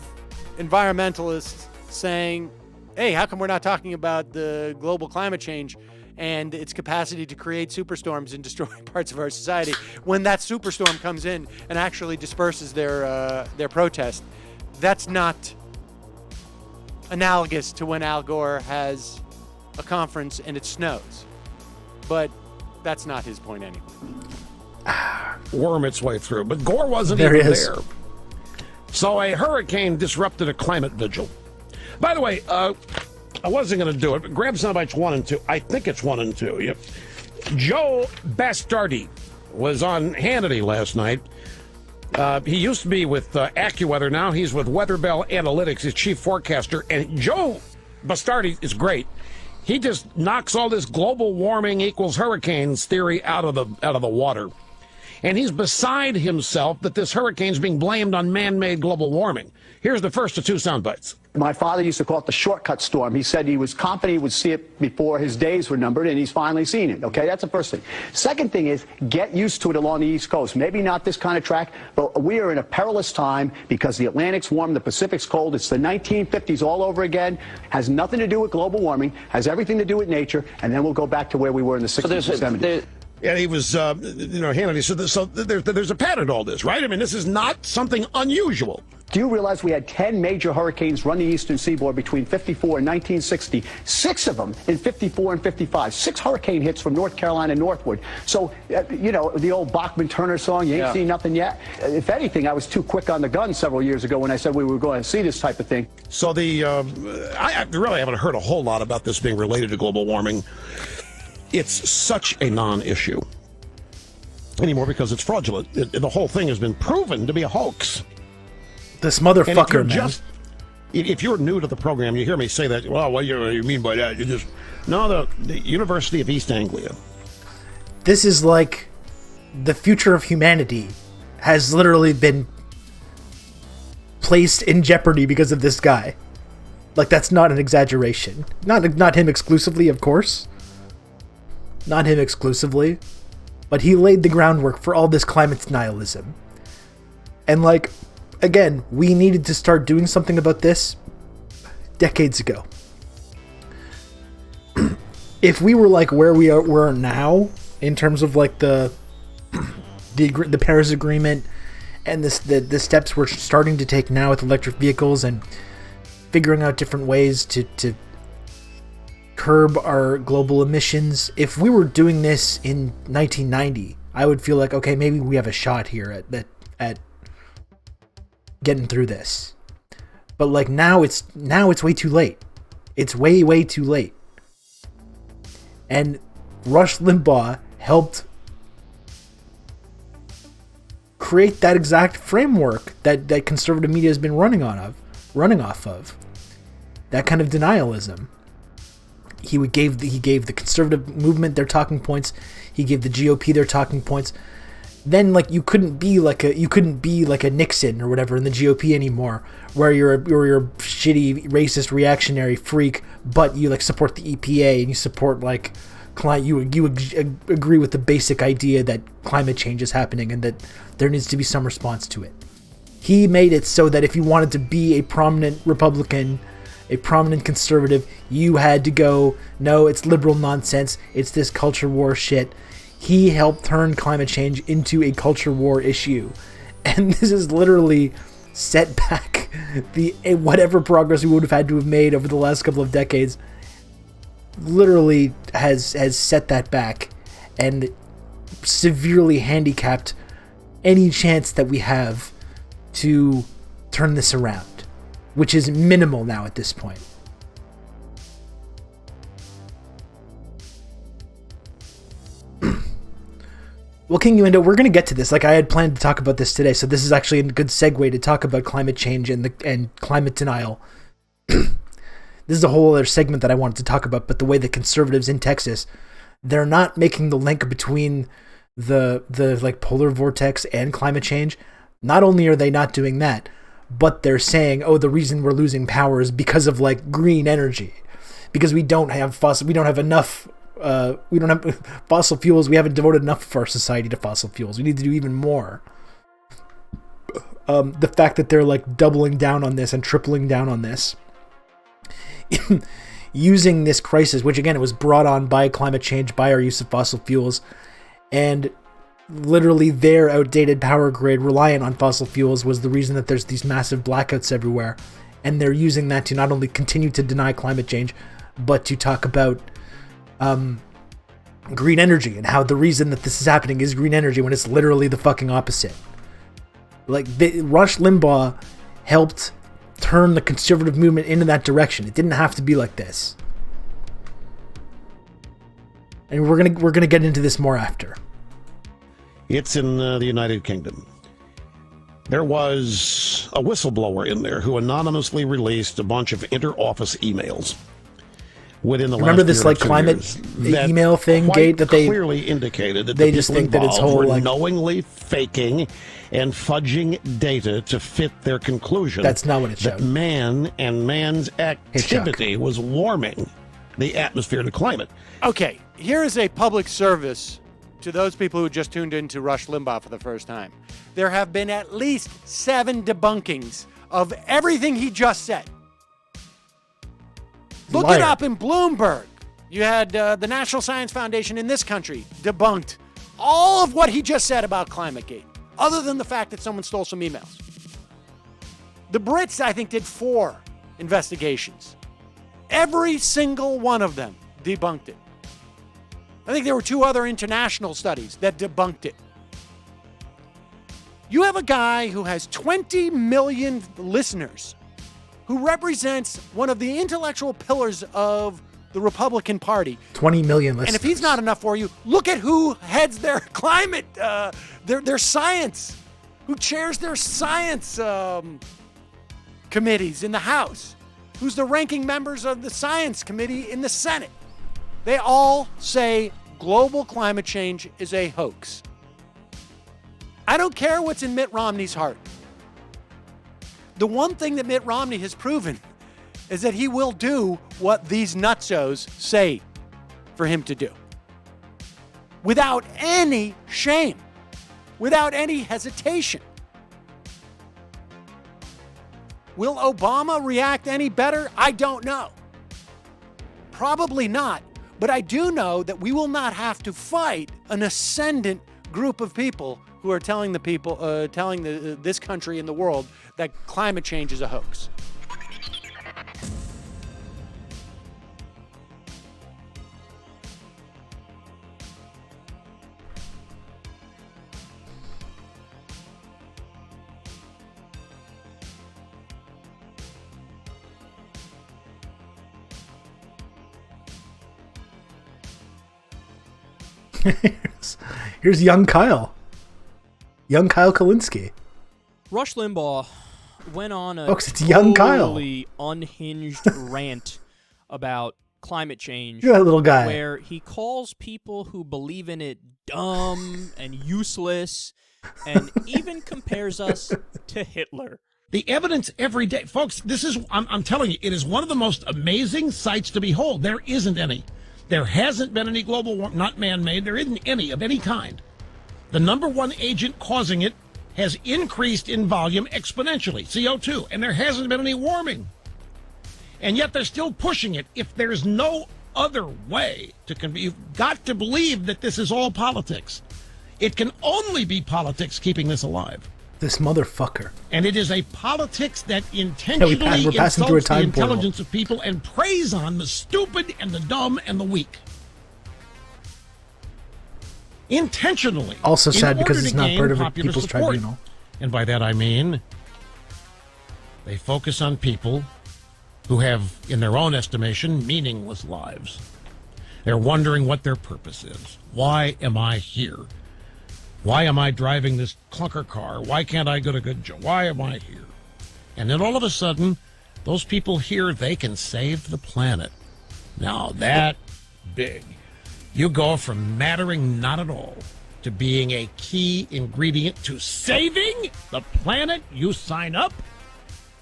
environmentalists saying, hey, how come we're not talking about the global climate change and its capacity to create superstorms and destroy parts of our society, when that superstorm comes in and actually disperses their protest, that's not analogous to when Al Gore has a conference and it snows. But that's not his point anyway. Worm its way through, but Gore wasn't there even there. So a hurricane disrupted a climate vigil. By the way, I wasn't going to do it, but grab soundbites 1 and 2. I think it's 1 and 2. Yep. Joe Bastardi was on Hannity last night. He used to be with AccuWeather. Now he's with Weatherbell Analytics, his chief forecaster. And Joe Bastardi is great. He just knocks all this global warming equals hurricanes theory out of the water. And he's beside himself that this hurricane's being blamed on man-made global warming. Here's the first of 2 sound bites. My father used to call it the shortcut storm. He said he was confident he would see it before his days were numbered, and he's finally seen it. Okay, that's the first thing. Second thing is, get used to it along the East Coast. Maybe not this kind of track, but we are in a perilous time because the Atlantic's warm, the Pacific's cold. It's the 1950s all over again. Has nothing to do with global warming, has everything to do with nature, and then we'll go back to where we were in the 60s and 70s. And he was, Hannity said, so there's a pattern to all this, right? I mean, this is not something unusual. Do you realize we had 10 major hurricanes run the eastern seaboard between 54 and 1960? 6 of them in 54 and 55. 6 hurricane hits from North Carolina northward. So, the old Bachman-Turner song, you ain't seen nothing yet. If anything, I was too quick on the gun several years ago when I said we were going to see this type of thing. So I really haven't heard a whole lot about this being related to global warming. It's such a non-issue anymore because it's fraudulent. The whole thing has been proven to be a hoax. This motherfucker, man. If you're new to the program, you hear me say that, well, what do you mean by that? The University of East Anglia. This is like the future of humanity has literally been placed in jeopardy because of this guy. Like, that's not an exaggeration. Not him exclusively, of course. Not him exclusively, but he laid the groundwork for all this climate denialism. And like, again, we needed to start doing something about this decades ago. If we were like where we're now in terms of like the Paris Agreement and the steps we're starting to take now with electric vehicles and figuring out different ways to curb our global emissions. If we were doing this in 1990, I would feel like, okay, maybe we have a shot here at getting through this. But like now it's way too late. It's way too late. And Rush Limbaugh helped create that exact framework that conservative media has been running off of. That kind of denialism. He gave the conservative movement their talking points. He gave the GOP their talking points. Then like you couldn't be like a Nixon or whatever in the GOP anymore, where you're a shitty racist reactionary freak, but you like support the EPA and you support like you agree with the basic idea that climate change is happening and that there needs to be some response to it. He made it so that if you wanted to be a prominent Republican, a prominent conservative, you had to go, no, it's liberal nonsense, it's this culture war shit. He helped turn climate change into a culture war issue. And this is literally set back the whatever progress we would have had to have made over the last couple of decades. Literally has set that back and severely handicapped any chance that we have to turn this around, which is minimal now at this point. Well, King Uendo, we're going to get to this. Like, I had planned to talk about this today, so this is actually a good segue to talk about climate change and climate denial. This is a whole other segment that I wanted to talk about, but the way the conservatives in Texas, they're not making the link between the like polar vortex and climate change. Not only are they not doing that, but they're saying, oh, the reason we're losing power is because of like green energy, because we don't have fossil fuels. We haven't devoted enough of our society to fossil fuels. We need to do even more. The fact that they're like doubling down on this and tripling down on this, using this crisis, which again, it was brought on by climate change, by our use of fossil fuels, and literally their outdated power grid reliant on fossil fuels was the reason that there's these massive blackouts everywhere. And they're using that to not only continue to deny climate change, but to talk about green energy and how the reason that this is happening is green energy when it's literally the fucking opposite. Like, Rush Limbaugh helped turn the conservative movement into that direction. It didn't have to be like this. And we're gonna get into this more after. It's in the United Kingdom. There was a whistleblower in there who anonymously released a bunch of inter-office emails within the remember last this like climate email thing gate that they clearly indicated that they the just people think that it's involved whole were like knowingly faking and fudging data to fit their conclusion. That's not what it showed. That man and man's activity was warming the atmosphere to climate. Okay, here is a public service to those people who just tuned in to Rush Limbaugh for the first time. There have been at least 7 debunkings of everything he just said. Look Liar. it up in Bloomberg. You had the National Science Foundation in this country debunked all of what he just said about ClimateGate, other than the fact that someone stole some emails. The Brits, I think, did 4 investigations. Every single one of them debunked it. I think there were 2 other international studies that debunked it. You have a guy who has 20 million listeners, who represents one of the intellectual pillars of the Republican Party. 20 million listeners. And if he's not enough for you, look at who heads their climate, their science, who chairs their science committees in the House, who's the ranking members of the Science Committee in the Senate. They all say global climate change is a hoax. I don't care what's in Mitt Romney's heart. The one thing that Mitt Romney has proven is that he will do what these nutsos say for him to do. Without any shame, without any hesitation. Will Obama react any better? I don't know. Probably not. But I do know that we will not have to fight an ascendant group of people who are telling the people, this country and the world that climate change is a hoax. Here's young Kyle. Young Kyle Kalinske. Rush Limbaugh went on a it's young Kyle. totally unhinged rant about climate change. You're that little guy. Where he calls people who believe in it dumb and useless and even compares us to Hitler. The evidence every day, folks, this is, I'm telling you, it is one of the most amazing sights to behold. There isn't any. There hasn't been any global warming, not man-made. There isn't any of any kind. The number one agent causing it has increased in volume exponentially, CO2, and there hasn't been any warming. And yet they're still pushing it. If there's no other way to you've got to believe that this is all politics. It can only be politics keeping this alive. This motherfucker. And it is a politics that intentionally insults the intelligence of people and preys on the stupid and the dumb and the weak. Intentionally. Also sad because it's not part of a people's tribunal. And by that I mean they focus on people who have, in their own estimation, meaningless lives. They're wondering what their purpose is. Why am I here? Why am I driving this clunker car? Why can't I get a good job? Why am I here? And then all of a sudden, those people here, they can save the planet. Now, that big. You go from mattering not at all to being a key ingredient to saving the planet. You sign up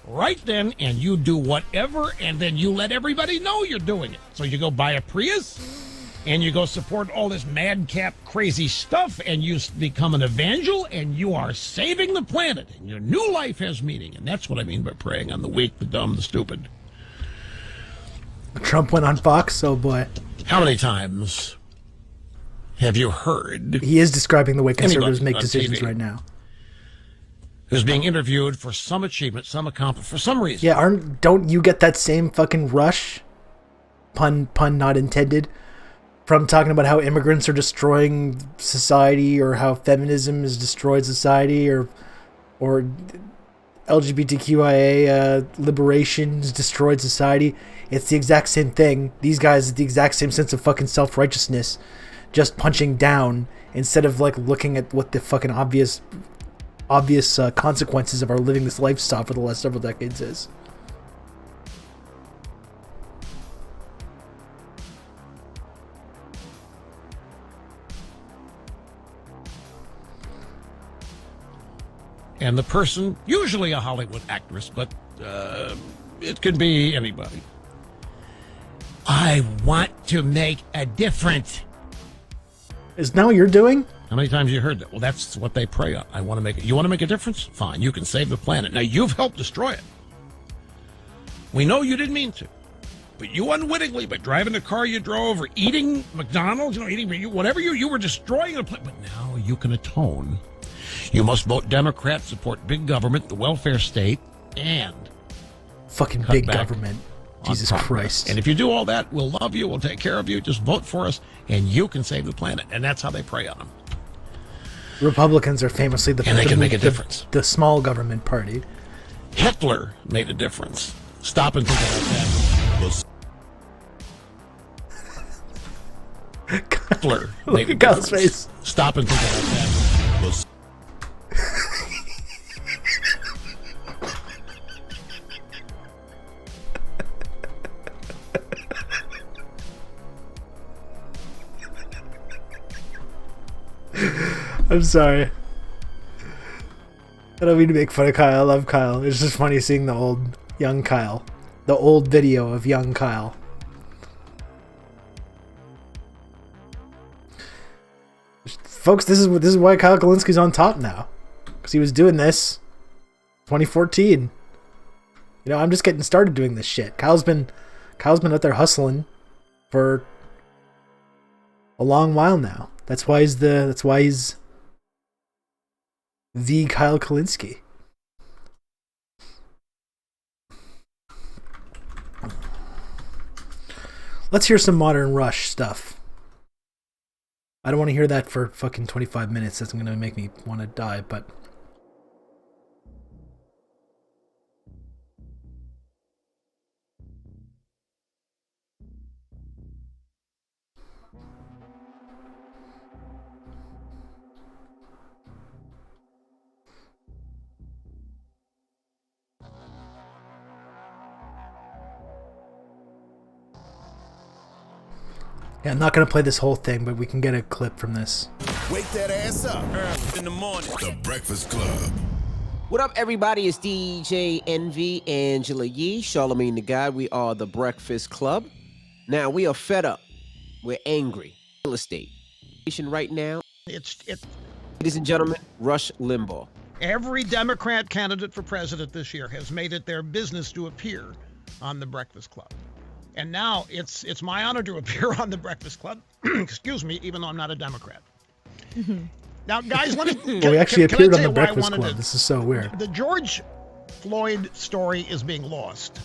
right then and you do whatever, and then you let everybody know you're doing it. So you go buy a Prius and you go support all this madcap crazy stuff, and you become an evangel, and you are saving the planet, and your new life has meaning. And that's what I mean by preying on the weak, the dumb, the stupid. Trump went on Fox, oh boy. How many times have you heard? He is describing the way conservatives make decisions right now. Who's being interviewed for some achievement, some accomplishment, for some reason. Yeah, don't you get that same fucking rush? Pun not intended. From talking about how immigrants are destroying society, or how feminism has destroyed society, or LGBTQIA liberation has destroyed society. It's the exact same thing. These guys, the exact same sense of fucking self-righteousness, just punching down instead of like looking at what the fucking obvious consequences of our living this lifestyle for the last several decades is. And the person, usually a Hollywood actress, but it could be anybody. I want to make a difference. Is that what you're doing? How many times have you heard that? Well, that's what they pray on. I want to make it. You want to make a difference? Fine, you can save the planet. Now, you've helped destroy it. We know you didn't mean to. But you unwittingly, by driving the car you drove, or eating McDonald's, eating whatever you were destroying the planet. But now you can atone. You must vote Democrat, support big government, the welfare state, and fucking big government. Jesus Christ. And if you do all that, we'll love you, we'll take care of you, just vote for us, and you can save the planet. And that's how they prey on them. Republicans are famously and they can make a difference. The small government party. Hitler made a difference. Stop and think about that. Hitler made a difference. Face. Stop and think about that. I'm sorry. I don't mean to make fun of Kyle. I love Kyle. It's just funny seeing the old young Kyle. The old video of young Kyle. Folks, this is why Kyle Kalinski's on top now. Because he was doing this 2014. I'm just getting started doing this shit. Kyle's been out there hustling for a long while now. That's why he's the Kyle Kalinski. Let's hear some modern Rush stuff. I don't want to hear that for fucking 25 minutes. That's going to make me want to die, but... Yeah, I'm not going to play this whole thing, but we can get a clip from this. Wake that ass up in the morning. The Breakfast Club. What up, everybody? It's DJ Envy, Angela Yee, Charlamagne the God. We are the Breakfast Club. Now, we are fed up. We're angry. Real estate. Right now, ladies and gentlemen, Rush Limbaugh. Every Democrat candidate for president this year has made it their business to appear on the Breakfast Club. And now it's my honor to appear on the Breakfast Club, excuse me, even though I'm not a Democrat. Now, guys, let me. Well, we actually appeared on the Breakfast Club. This is so weird. The George Floyd story is being lost.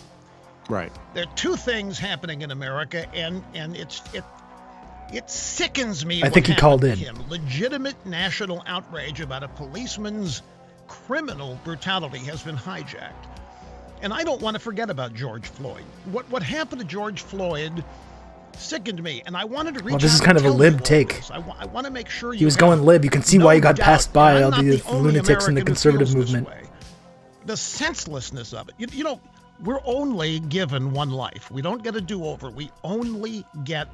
Right. There are two things happening in America, and it sickens me. I think he called in. Legitimate national outrage about a policeman's criminal brutality has been hijacked. And I don't want to forget about George Floyd. What happened to George Floyd sickened me, and I wanted to reach out. Well, this is kind of a lib take. I want to make sure he was going lib. You can see why he got passed by all these lunatics in the conservative movement. The senselessness of it. You know, we're only given one life. We don't get a do-over. We only get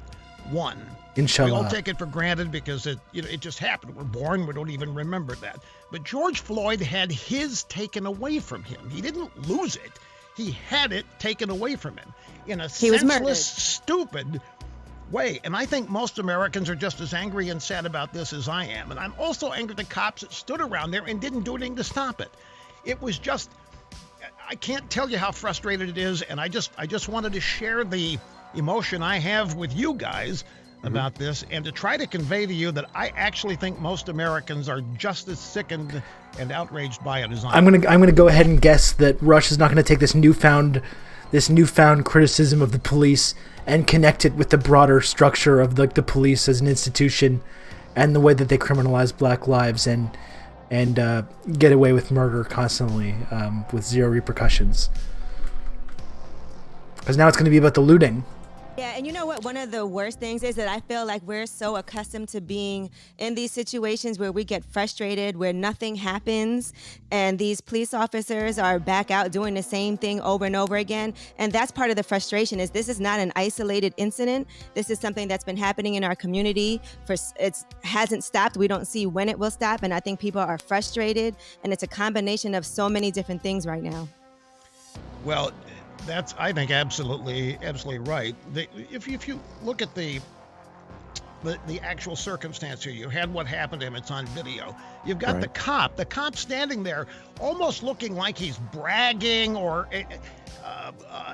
one. Inshallah. We all take it for granted because it just happened. We're born. We don't even remember that. But George Floyd had his taken away from him. He didn't lose it. He had it taken away from him in a senseless, stupid way. And I think most Americans are just as angry and sad about this as I am. And I'm also angry at the cops that stood around there and didn't do anything to stop it. It was just, I can't tell you how frustrated it is. And I just wanted to share the emotion I have with you guys about this, and to try to convey to you that I actually think most Americans are just as sickened and outraged by it as I am. I'm gonna go ahead and guess that Rush is not gonna take this newfound criticism of the police and connect it with the broader structure of the police as an institution and the way that they criminalize black lives and get away with murder constantly with zero repercussions. Because now it's going to be about the looting. Yeah, and you know what? One of the worst things is that I feel like we're so accustomed to being in these situations where we get frustrated, where nothing happens, and these police officers are back out doing the same thing over and over again. And that's part of the frustration, is this is not an isolated incident. This is something that's been happening in our community. It hasn't stopped. We don't see when it will stop. And I think people are frustrated, and it's a combination of so many different things right now. Well, that's, I think, absolutely right. If you look at the actual circumstance here, you had what happened to him. It's on video. You've got the cop standing there, almost looking like he's bragging or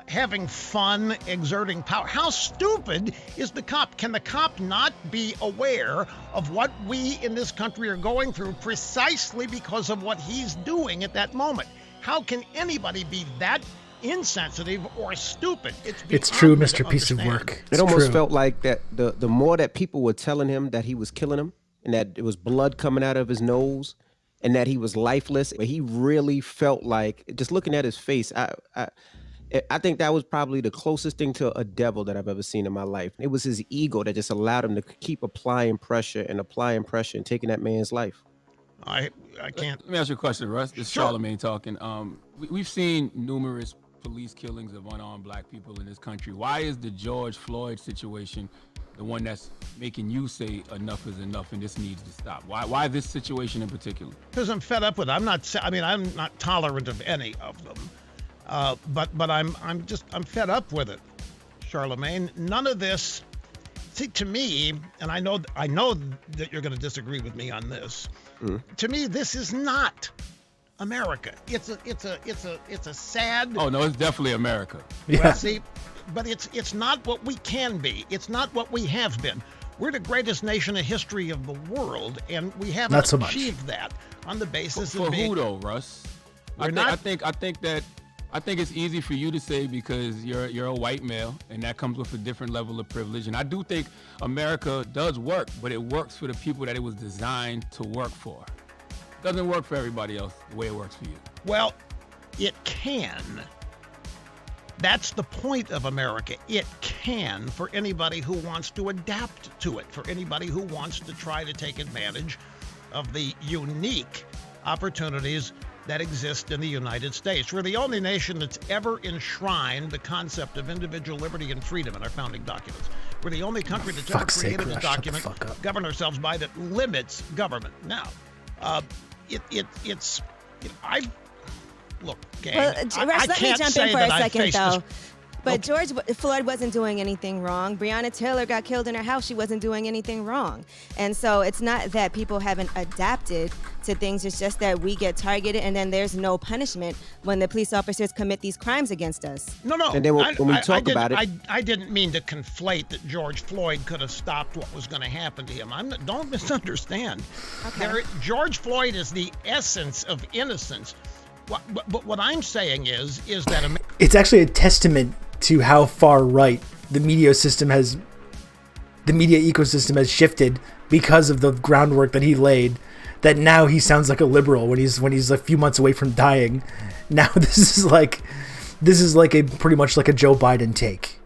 having fun, exerting power. How stupid is the cop? Can the cop not be aware of what we in this country are going through precisely because of what he's doing at that moment? How can anybody be that insensitive or stupid? It's true, Mr. Piece of Work. It almost felt like that the more that people were telling him that he was killing him and that it was blood coming out of his nose and that he was lifeless, he really felt like, just looking at his face, I think that was probably the closest thing to a devil that I've ever seen in my life. It was his ego that just allowed him to keep applying pressure and taking that man's life. I can't. Let me ask you a question, Russ. This is Charlemagne talking. We've seen numerous police killings of unarmed black people in this country. Why is the George Floyd situation the one that's making you say enough is enough and this needs to stop? Why this situation in particular? Because I'm fed up with it. I'm not tolerant of any of them. But I'm fed up with it, Charlemagne. None of this. See, to me, and I know that you're going to disagree with me on this. To me, this is not America. It's a sad. Oh no, it's definitely America. Yeah. Well, see, but it's not what we can be. It's not what we have been. We're the greatest nation in history of the world, and we haven't achieved that on the basis of being. For who though, Russ? I think it's easy for you to say because you're a white male, and that comes with a different level of privilege. And I do think America does work, but it works for the people that it was designed to work for. It doesn't work for everybody else the way it works for you. Well, it can. That's the point of America. It can for anybody who wants to adapt to it, for anybody who wants to try to take advantage of the unique opportunities that exist in the United States. We're the only nation that's ever enshrined the concept of individual liberty and freedom in our founding documents. We're the only country that's ever created a document, govern ourselves by, that limits government. Now, look, gang, Well, Russ, let me jump in for a second, though. But George Floyd wasn't doing anything wrong. Breonna Taylor got killed in her house. She wasn't doing anything wrong. And so it's not that people haven't adapted to things. It's just that we get targeted and then there's no punishment when the police officers commit these crimes against us. No. And then when we talk about it, I didn't mean to conflate that George Floyd could have stopped what was going to happen to him. Don't misunderstand. Okay. George Floyd is the essence of innocence. But what I'm saying is that it's actually a testament to how far right the media ecosystem has shifted because of the groundwork that he laid, that now he sounds like a liberal when he's a few months away from dying. Now this is like a pretty much like a Joe Biden take.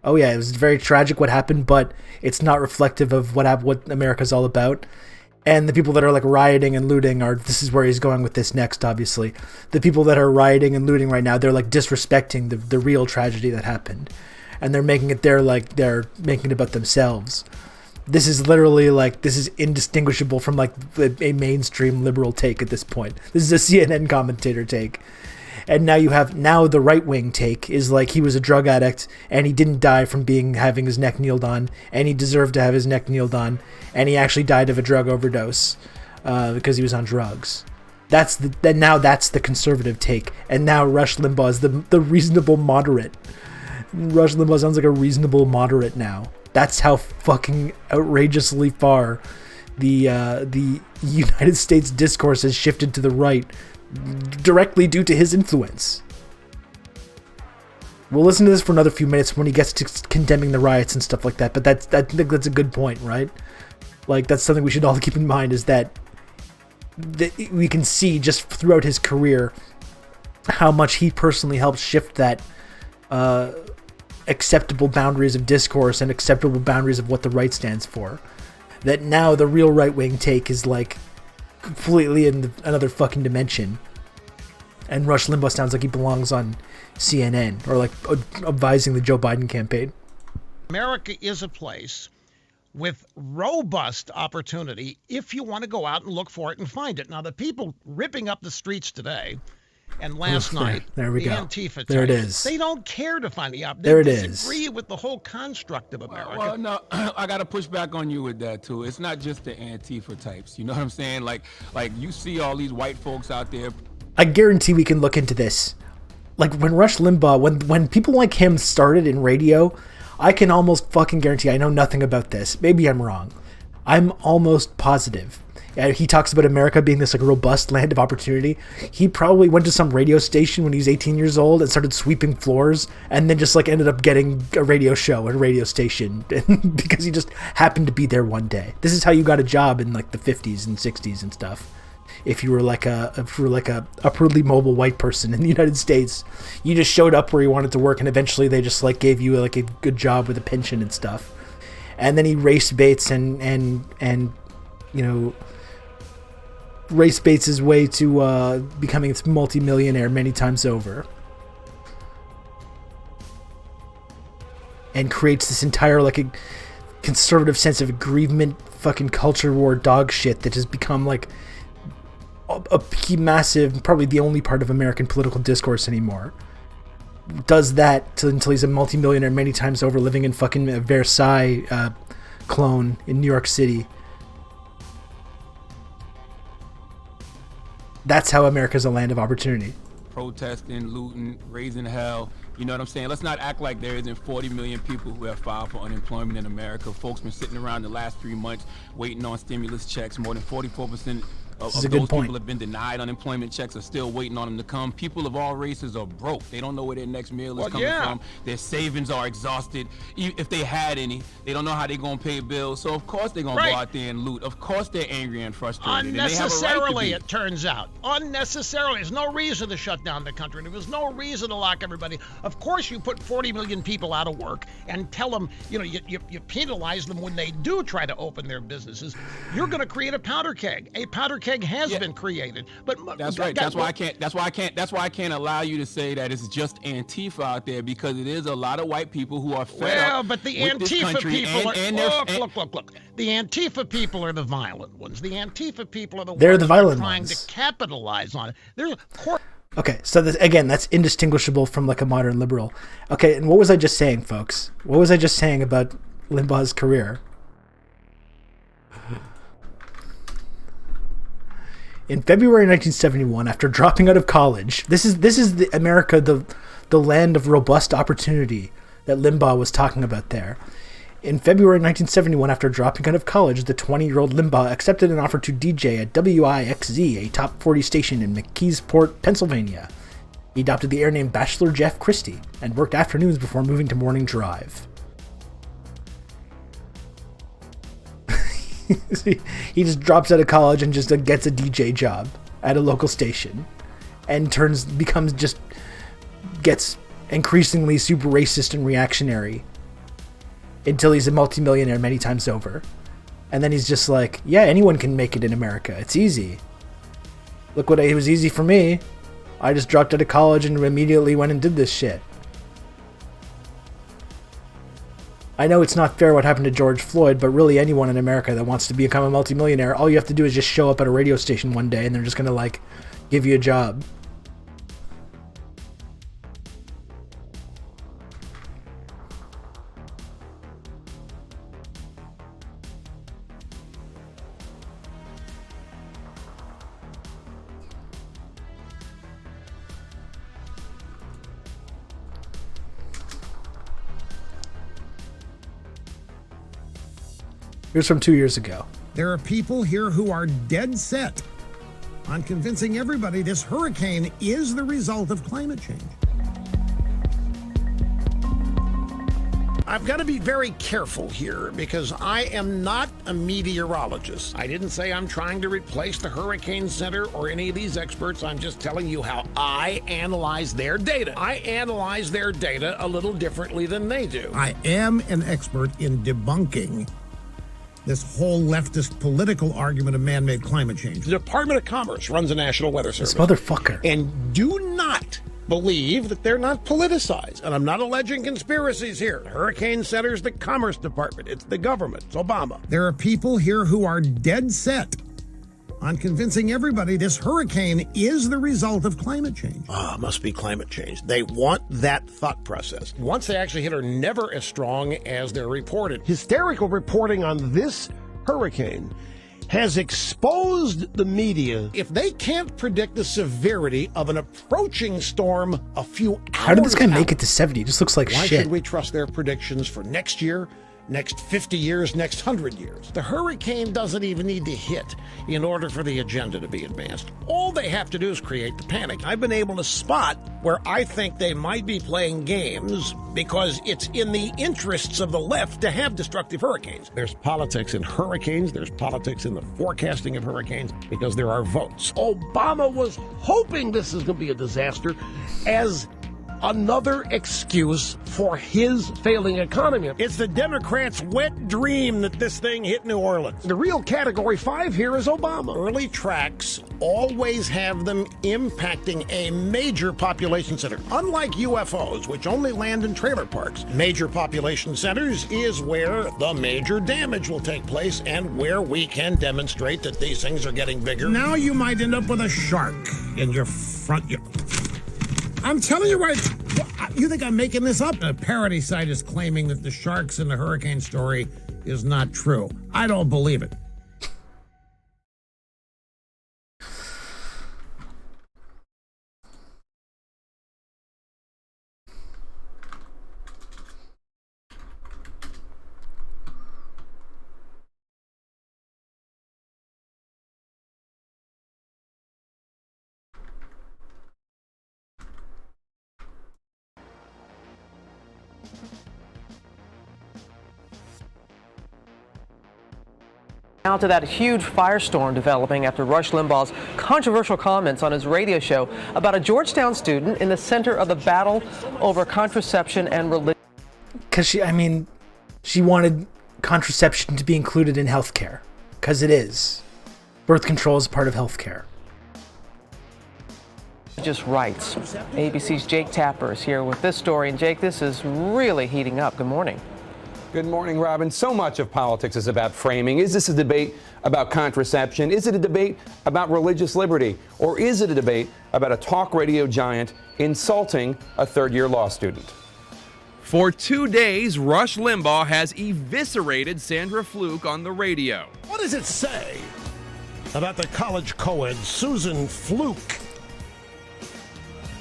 Oh yeah, it was very tragic what happened, but it's not reflective of what America's all about. And the people that are like rioting and looting this is where he's going with this next, obviously. The people that are rioting and looting right now, they're like disrespecting the real tragedy that happened. And they're making it they're making it about themselves. This is literally this is indistinguishable from like a mainstream liberal take at this point. This is a CNN commentator take. And now the right wing take is like he was a drug addict and he didn't die from having his neck kneeled on, and he deserved to have his neck kneeled on, and he actually died of a drug overdose because he was on drugs. That's the conservative take, and now Rush Limbaugh is the reasonable moderate. Rush Limbaugh sounds like a reasonable moderate now. That's how fucking outrageously far the United States discourse has shifted to the right, directly due to his influence. We'll listen to this for another few minutes when he gets to condemning the riots and stuff like that, but I think that's a good point, right? Like, that's something we should all keep in mind, is that we can see just throughout his career how much he personally helped shift that acceptable boundaries of discourse and acceptable boundaries of what the right stands for. That now the real right-wing take is like completely in another fucking dimension, and Rush Limbaugh sounds like he belongs on CNN or like advising the Joe Biden campaign. America is a place with robust opportunity if you want to go out and look for it and find it. Now, the people ripping up the streets today and last night, there we go. Antifa there types, it is. They don't care to find the opportunity. There it is. is. Disagree with the whole construct of America. Well, no, I got to push back on you with that too. It's not just the Antifa types. You know what I'm saying? Like you see all these white folks out there. I guarantee we can look into this. Like when Rush Limbaugh, when people like him started in radio, I can almost fucking guarantee, I know nothing about this. Maybe I'm wrong. I'm almost positive. He talks about America being this like robust land of opportunity. He probably went to some radio station when he was 18 years old and started sweeping floors, and then just like ended up getting a radio show at a radio station because he just happened to be there one day. This is how you got a job in like the 50s and 60s and stuff. If you were like a upwardly mobile white person in the United States, you just showed up where you wanted to work, and eventually they just like gave you like a good job with a pension and stuff. And then he race baits and you know, race baits his way to becoming a multi-millionaire many times over, and creates this entire like a conservative sense of aggrievement, fucking culture war dog shit that has become like a massive, probably the only part of American political discourse anymore. Does that until he's a multi-millionaire many times over, living in fucking Versailles clone in New York City. That's how America's a land of opportunity. Protesting, looting, raising hell. You know what I'm saying? Let's not act like there isn't 40 million people who have filed for unemployment in America. Folks been sitting around the last 3 months waiting on stimulus checks. More than 44% of those people have been denied unemployment checks, are still waiting on them to come. People of all races are broke. They don't know where their next meal is coming from. Their savings are exhausted. If they had any, they don't know how they're going to pay bills. So of course they're going to go out there and loot. Of course they're angry and frustrated. Unnecessarily, it turns out. Unnecessarily. There's no reason to shut down the country. There was no reason to lock everybody. Of course you put 40 million people out of work and tell them, you know, you penalize them when they do try to open their businesses. You're going to create a powder keg. A powder keg has been created, but that's right. That's why I can't allow you to say that it's just Antifa out there, because it is a lot of white people who are fed up but the with this Antifa country people look. The Antifa people are the violent ones. The Antifa people are the ones violent trying ones. to capitalize on it. Okay, so again, that's indistinguishable from like a modern liberal. Okay, and what was I just saying, folks? What was I just saying about Limbaugh's career? In February 1971, after dropping out of college, this is the America, the land of robust opportunity that Limbaugh was talking about there. In February 1971, after dropping out of college, the 20-year-old Limbaugh accepted an offer to DJ at WIXZ, a top 40 station in McKeesport, Pennsylvania. He adopted the air name Bachelor Jeff Christie and worked afternoons before moving to Morning Drive. He just drops out of college and just gets a DJ job at a local station and gets increasingly super racist and reactionary until he's a multimillionaire many times over. And then he's just like, yeah, anyone can make it in America. It's easy. Look what it was easy for me. I just dropped out of college and immediately went and did this shit. I know it's not fair what happened to George Floyd, but really anyone in America that wants to become a multimillionaire, all you have to do is just show up at a radio station one day and they're just going to like give you a job. Here's from 2 years ago. There are people here who are dead set on convincing everybody this hurricane is the result of climate change. I've got to be very careful here because I am not a meteorologist. I didn't say I'm trying to replace the Hurricane Center or any of these experts. I'm just telling you how I analyze their data. I analyze their data a little differently than they do. I am an expert in debunking this whole leftist political argument of man-made climate change. The Department of Commerce runs the National Weather Service. This motherfucker. And do not believe that they're not politicized. And I'm not alleging conspiracies here. The Hurricane Center's the Commerce Department. It's the government. It's Obama. There are people here who are dead set on convincing everybody this hurricane is the result of climate change. Must be climate change. They want that thought process. Once they actually hit are never as strong as they're reported. Hysterical reporting on this hurricane has exposed the media. If they can't predict the severity of an approaching storm a few hours How did this guy make it to 70? It just looks like why shit. should we trust their predictions for next year, next 50 years, next 100 years? The hurricane doesn't even need to hit in order for the agenda to be advanced. All they have to do is create the panic. I've been able to spot where I think they might be playing games because it's in the interests of the left to have destructive hurricanes. There's politics in hurricanes. There's politics in the forecasting of hurricanes because there are votes. Obama was hoping this is going to be a disaster as another excuse for his failing economy. It's the Democrats' wet dream that this thing hit New Orleans. The real category 5 here is Obama. Early tracks always have them impacting a major population center. Unlike UFOs, which only land in trailer parks, major population centers is where the major damage will take place and where we can demonstrate that these things are getting bigger. Now you might end up with a shark in your front yard. I'm telling you right, you think I'm making this up? A parody site is claiming that the sharks in the hurricane story is not true. I don't believe it. Now to that huge firestorm developing after Rush Limbaugh's controversial comments on his radio show about a Georgetown student in the center of the battle over contraception and religion. Because she wanted contraception to be included in healthcare. Because it is. Birth control is part of healthcare. Just rights. ABC's Jake Tapper is here with this story. And Jake, this is really heating up. Good morning. Good morning, Robin. So much of politics is about framing. Is this a debate about contraception? Is it a debate about religious liberty? Or is it a debate about a talk radio giant insulting a third-year law student? For 2 days, Rush Limbaugh has eviscerated Sandra Fluke on the radio. What does it say about the college co-ed Susan Fluke,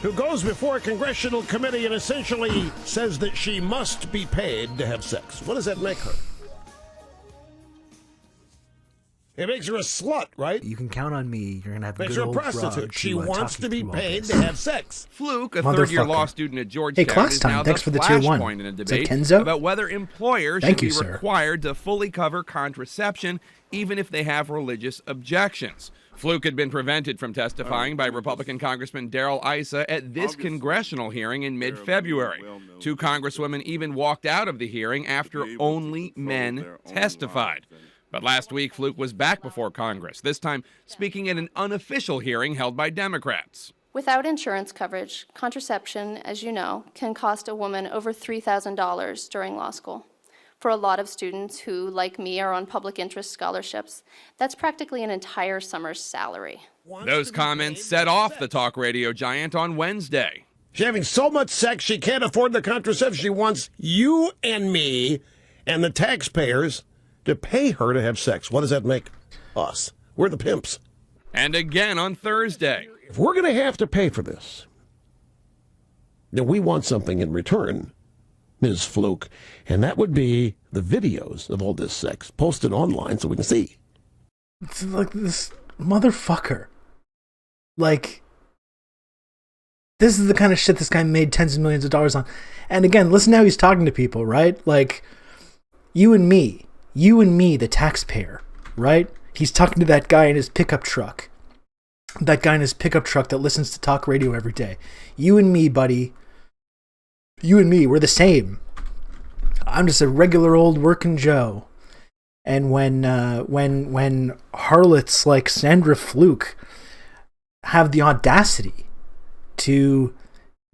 who goes before a congressional committee and essentially says that she must be paid to have sex? What does that make her? It makes her a slut, right? You can count on me. You're going to have a Makes good her a old prostitute. rod She to, wants talk to be you through all paid this. to have sex. Fluke, a third-year law student at Georgetown, class is time. now Thanks the for the tier 1. flashpoint in a Is that debate Kenzo? about whether employers Thank should you, be sir. required to fully cover contraception, even if they have religious objections. Fluke had been prevented from testifying by Republican Congressman Darrell Issa at this congressional hearing in mid-February. 2 congresswomen even walked out of the hearing after only men testified. But last week, Fluke was back before Congress, this time speaking at an unofficial hearing held by Democrats. Without insurance coverage, contraception, as you know, can cost a woman over $3,000 during law school. For a lot of students who, like me, are on public interest scholarships, that's practically an entire summer's salary. Those comments set off the talk radio giant on Wednesday. She's having so much sex she can't afford the contraception. She wants you and me and the taxpayers to pay her to have sex. What does that make us? We're the pimps. And again on Thursday. If we're going to have to pay for this, then we want something in return, Ms. Fluke, and that would be the videos of all this sex posted online so we can see. It's like this motherfucker. Like, this is the kind of shit this guy made tens of millions of dollars on. And again, listen how he's talking to people, right? Like, you and me, the taxpayer, right? He's talking to that guy in his pickup truck. That guy in his pickup truck that listens to talk radio every day. You and me, buddy. You and me, we're the same. I'm just a regular old working Joe. And when harlots like Sandra Fluke have the audacity to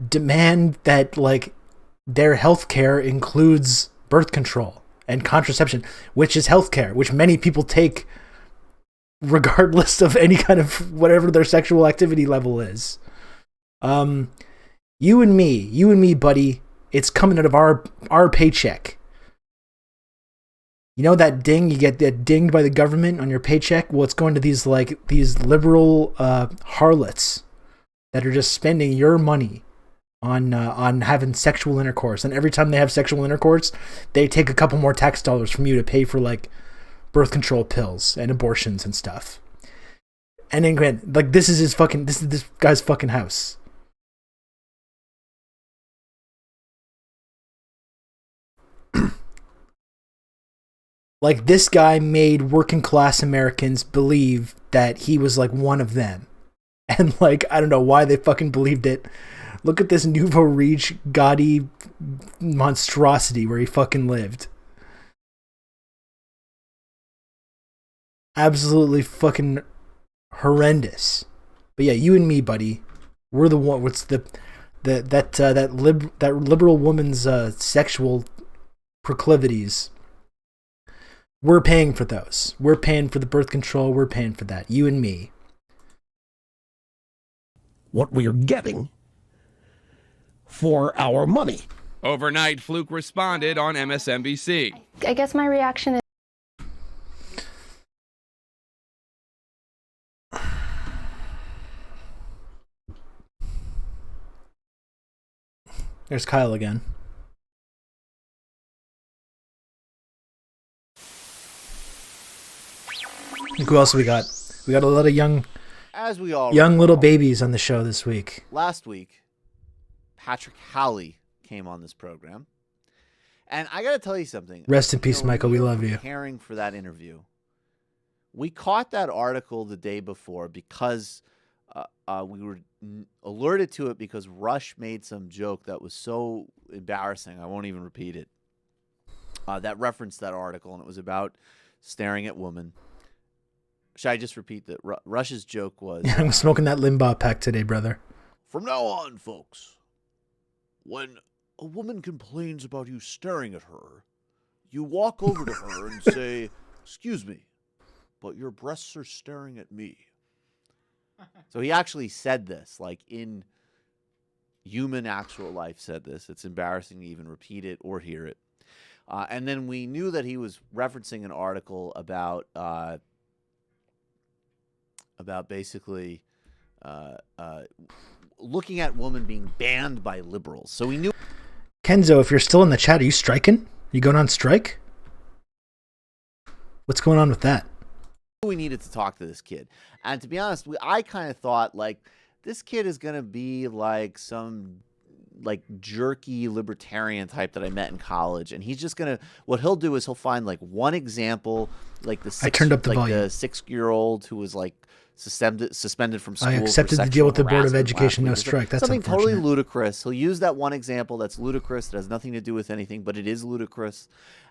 demand that, like, their health care includes birth control and contraception, which is healthcare, which many people take regardless of any kind of whatever their sexual activity level is. You and me, buddy, it's coming out of our paycheck. You know that ding, you get that dinged by the government on your paycheck? Well, it's going to these liberal harlots that are just spending your money on having sexual intercourse, and every time they have sexual intercourse, they take a couple more tax dollars from you to pay for, like, birth control pills and abortions and stuff. And then, like, this is this guy's fucking house. Like, this guy made working class Americans believe that he was, like, one of them. And, like, I don't know why they fucking believed it. Look at this nouveau riche, gaudy monstrosity where he fucking lived. Absolutely fucking horrendous. But yeah, you and me, buddy, we're the one. What's that liberal woman's sexual proclivities? We're paying for those. We're paying for the birth control. We're paying for that. You and me. What we are getting for our money. Overnight, Fluke responded on MSNBC. I guess my reaction is There's Kyle again. Who else we got? We got a lot of young little babies on the show this week. Last week, Patrick Howley came on this program, and I got to tell you something. Rest in peace, Michael. We love you. Preparing for that interview, we caught that article the day before because we were alerted to it because Rush made some joke that was so embarrassing. I won't even repeat it. That referenced that article, and it was about staring at women. Should I just repeat that? Rush's joke was... I'm smoking that Limbaugh pack today, brother. From now on, folks, when a woman complains about you staring at her, you walk over to her and say, "Excuse me, but your breasts are staring at me. So he actually said this, like in human actual life said this. It's embarrassing to even repeat it or hear it. And then we knew that he was referencing an article about basically looking at women being banned by liberals. So we knew. Kenzo, if you're still in the chat, are you striking? You going on strike? What's going on with that? We needed to talk to this kid. And to be honest, I kind of thought, like, this kid is going to be like some like jerky libertarian type that I met in college, and he's just going to, what he'll do is he'll find like one example, like the 6-year-old who was like suspended from school. I accepted to deal with the Board of Education no strike. That's something totally ludicrous. He'll use that one example that's ludicrous, that has nothing to do with anything, but it is ludicrous.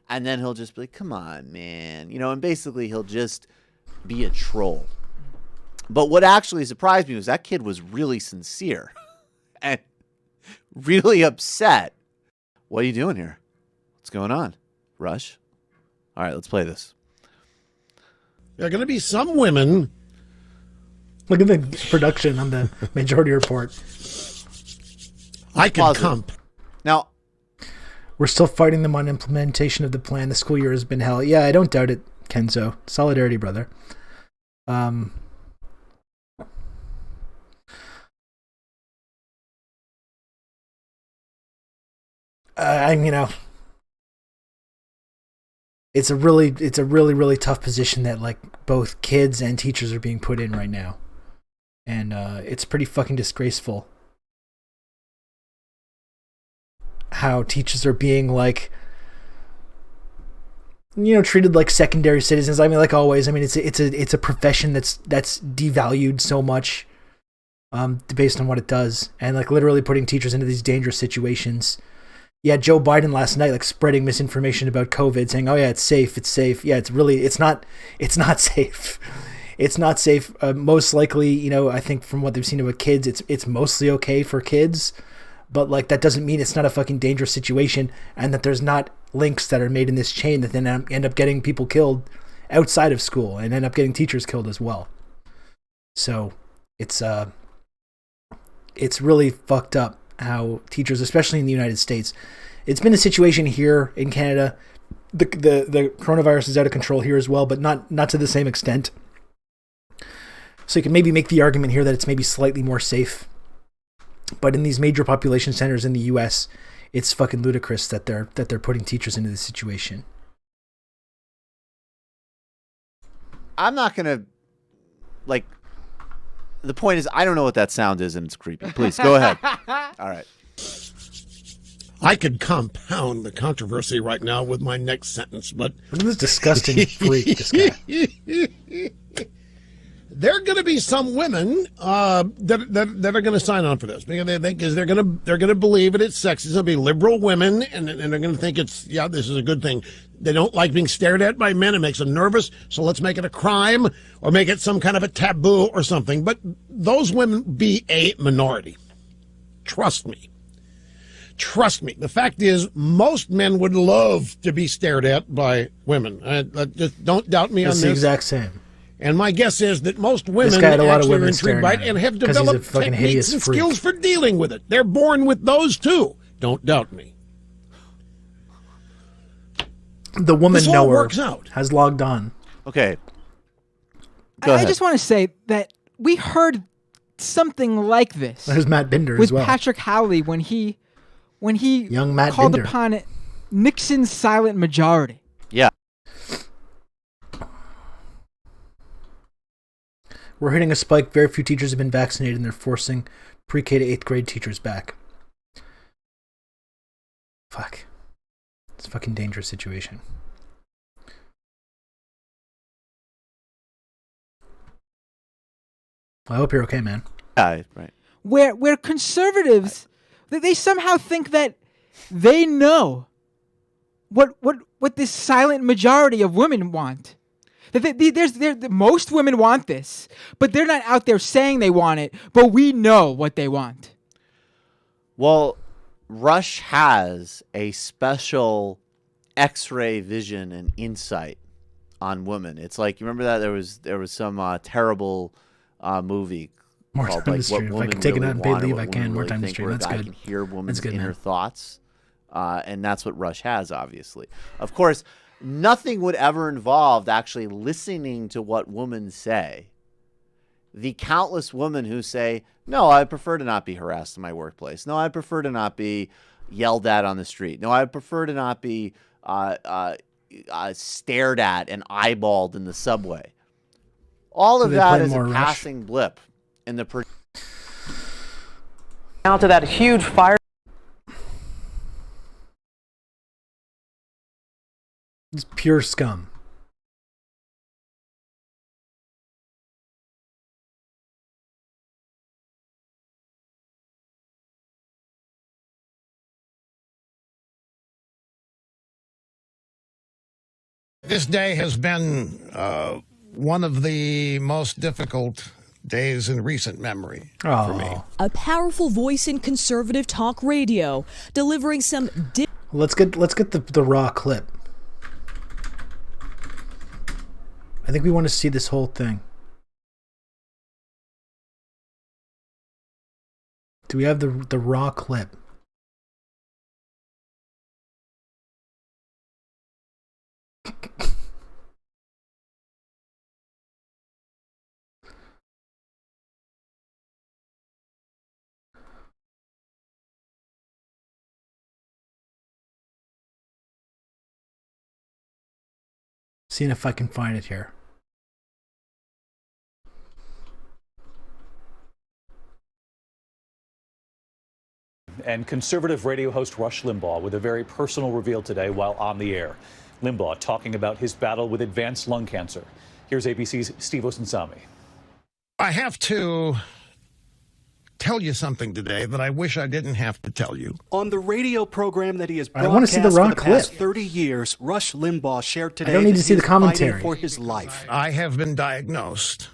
And then he'll just be like, come on, man. You know, and basically he'll just be a troll. But what actually surprised me was that kid was really sincere and really upset. What are you doing here? What's going on? Rush? All right, let's play this. There are going to be some women. Look at the production on the Majority Report. I can comp. Now, we're still fighting them on implementation of the plan. The school year has been hell. Yeah, I don't doubt it, Kenzo. Solidarity, brother. You know, it's a really tough position that like both kids and teachers are being put in right now, and it's pretty fucking disgraceful how teachers are being like, you know, treated like secondary citizens. I mean, like always. I mean, it's a profession that's devalued so much, based on what it does, and like literally putting teachers into these dangerous situations. Yeah, Joe Biden last night, like spreading misinformation about COVID, saying, "Oh yeah, it's safe, it's safe." Yeah, it's not safe. It's not safe. Most likely, you know, I think from what they've seen about kids, it's mostly okay for kids, but like that doesn't mean it's not a fucking dangerous situation, and that there's not links that are made in this chain that then end up getting people killed outside of school and end up getting teachers killed as well. So it's really fucked up how teachers, especially in the United States, it's been a situation here in Canada. The coronavirus is out of control here as well, but not to the same extent. So you can maybe make the argument here that it's maybe slightly more safe. But in these major population centers in the US, it's fucking ludicrous that they're putting teachers into this situation. I'm not going to, like, the point is, I don't know what that sound is, and it's creepy. Please, go ahead. All right. I could compound the controversy right now with my next sentence, but... Look at this disgusting freak, this guy. There are going to be some women that are going to sign on for this because they're going to believe it. It's sexist. There'll be liberal women, and they're going to think this is a good thing. They don't like being stared at by men. It makes them nervous. So let's make it a crime or make it some kind of a taboo or something. But those women be a minority. Trust me. Trust me. The fact is, most men would love to be stared at by women. Just don't doubt me on this. It's the exact same. And my guess is that most women actually are intrigued by it and have developed techniques and skills for dealing with it. They're born with those too. Don't doubt me. The woman this all knower works out. Has logged on. Okay. I just want to say that we heard something like this. There's Matt Binder with as well. Patrick Howley when he Young Matt called Binder. upon it Nixon's silent majority. Yeah. We're hitting a spike. Very few teachers have been vaccinated, and they're forcing pre-K to 8th grade teachers back. Fuck. It's a fucking dangerous situation. I hope you're okay, man. Yeah, right. Where conservatives, they somehow think that they know what this silent majority of women want. Most women want this, but they're not out there saying they want it, but we know what they want. Well, Rush has a special X-ray vision and insight on women. It's like, you remember that there was some terrible movie More called time like to What stream. If I Women can take it Really out and paid Want, or leave, What I can. Women More Really time to Think, stream. where a That's guy good. can hear women's good, inner man. thoughts, and that's what Rush has, obviously. Of course, nothing would ever involve actually listening to what women say. The countless women who say, no, I prefer to not be harassed in my workplace. No, I prefer to not be yelled at on the street. No, I prefer to not be stared at and eyeballed in the subway. All of that is a passing blip in the... Now to that huge fire. It's pure scum. This day has been one of the most difficult days in recent memory for me. A powerful voice in conservative talk radio, delivering some... Let's get the raw clip. I think we want to see this whole thing. Do we have the raw clip? Seeing if I can find it here. And conservative radio host Rush Limbaugh with a very personal reveal today while on the air. Limbaugh talking about his battle with advanced lung cancer. Here's ABC's Steve Osunsami. I have to tell you something today that I wish I didn't have to tell you. On the radio program that he has I want to see the raw for the clip. past 30 years, Rush Limbaugh shared today I don't need that to see he the is fighting commentary. for his life. I have been diagnosed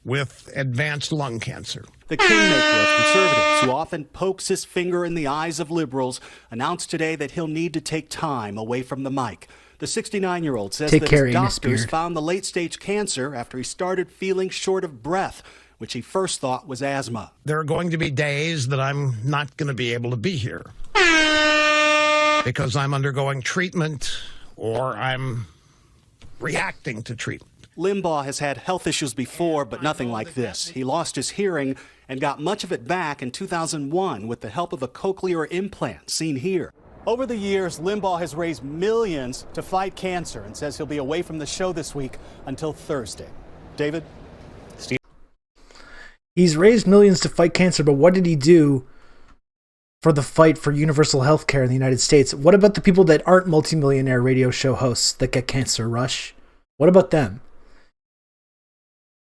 with advanced lung cancer. The kingmaker of conservatives, who often pokes his finger in the eyes of liberals, announced today that he'll need to take time away from the mic. The 69-year-old says Take that care, his Amos doctors Beard. found the late-stage cancer after he started feeling short of breath, which he first thought was asthma. There are going to be days that I'm not going to be able to be here because I'm undergoing treatment or I'm reacting to treatment. Limbaugh has had health issues before, but nothing like this. He lost his hearing and got much of it back in 2001 with the help of a cochlear implant seen here. Over the years, Limbaugh has raised millions to fight cancer and says he'll be away from the show this week until Thursday. David? Steve? He's raised millions to fight cancer, but what did he do for the fight for universal health care in the United States? What about the people that aren't multimillionaire radio show hosts that get cancer, Rush? What about them?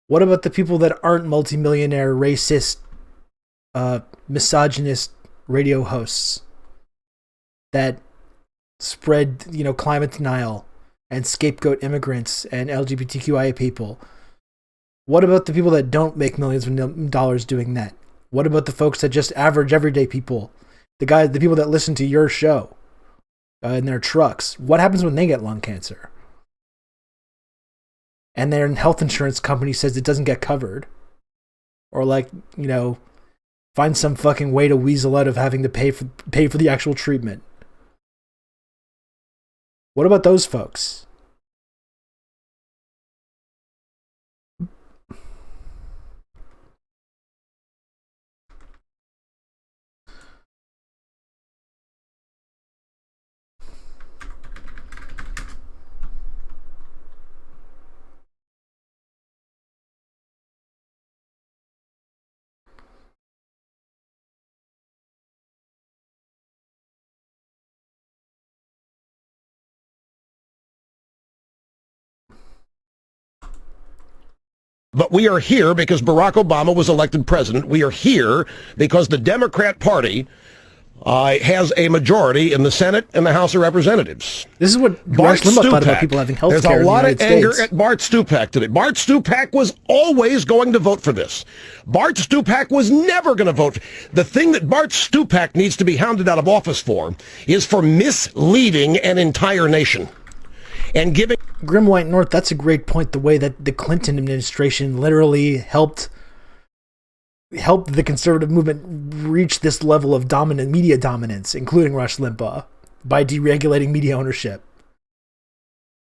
What about the people that aren't multimillionaire, racist, misogynist radio hosts that spread, climate denial and scapegoat immigrants and LGBTQIA people? What about the people that don't make millions of dollars doing that? What about the folks that just average everyday people? The people that listen to your show in their trucks? What happens when they get lung cancer? And their health insurance company says it doesn't get covered. Or find some fucking way to weasel out of having to pay for the actual treatment. What about those folks? But we are here because Barack Obama was elected president. We are here because the Democrat Party has a majority in the Senate and the House of Representatives. This is what Rush Limbaugh thought about people having health care. There's a lot of anger States. at Bart Stupak today. Bart Stupak was always going to vote for this. Bart Stupak was never going to vote. The thing that Bart Stupak needs to be hounded out of office for is for misleading an entire nation and giving... Grim White North, that's a great point. The way that the Clinton administration literally helped the conservative movement reach this level of media dominance, including Rush Limbaugh, by deregulating media ownership.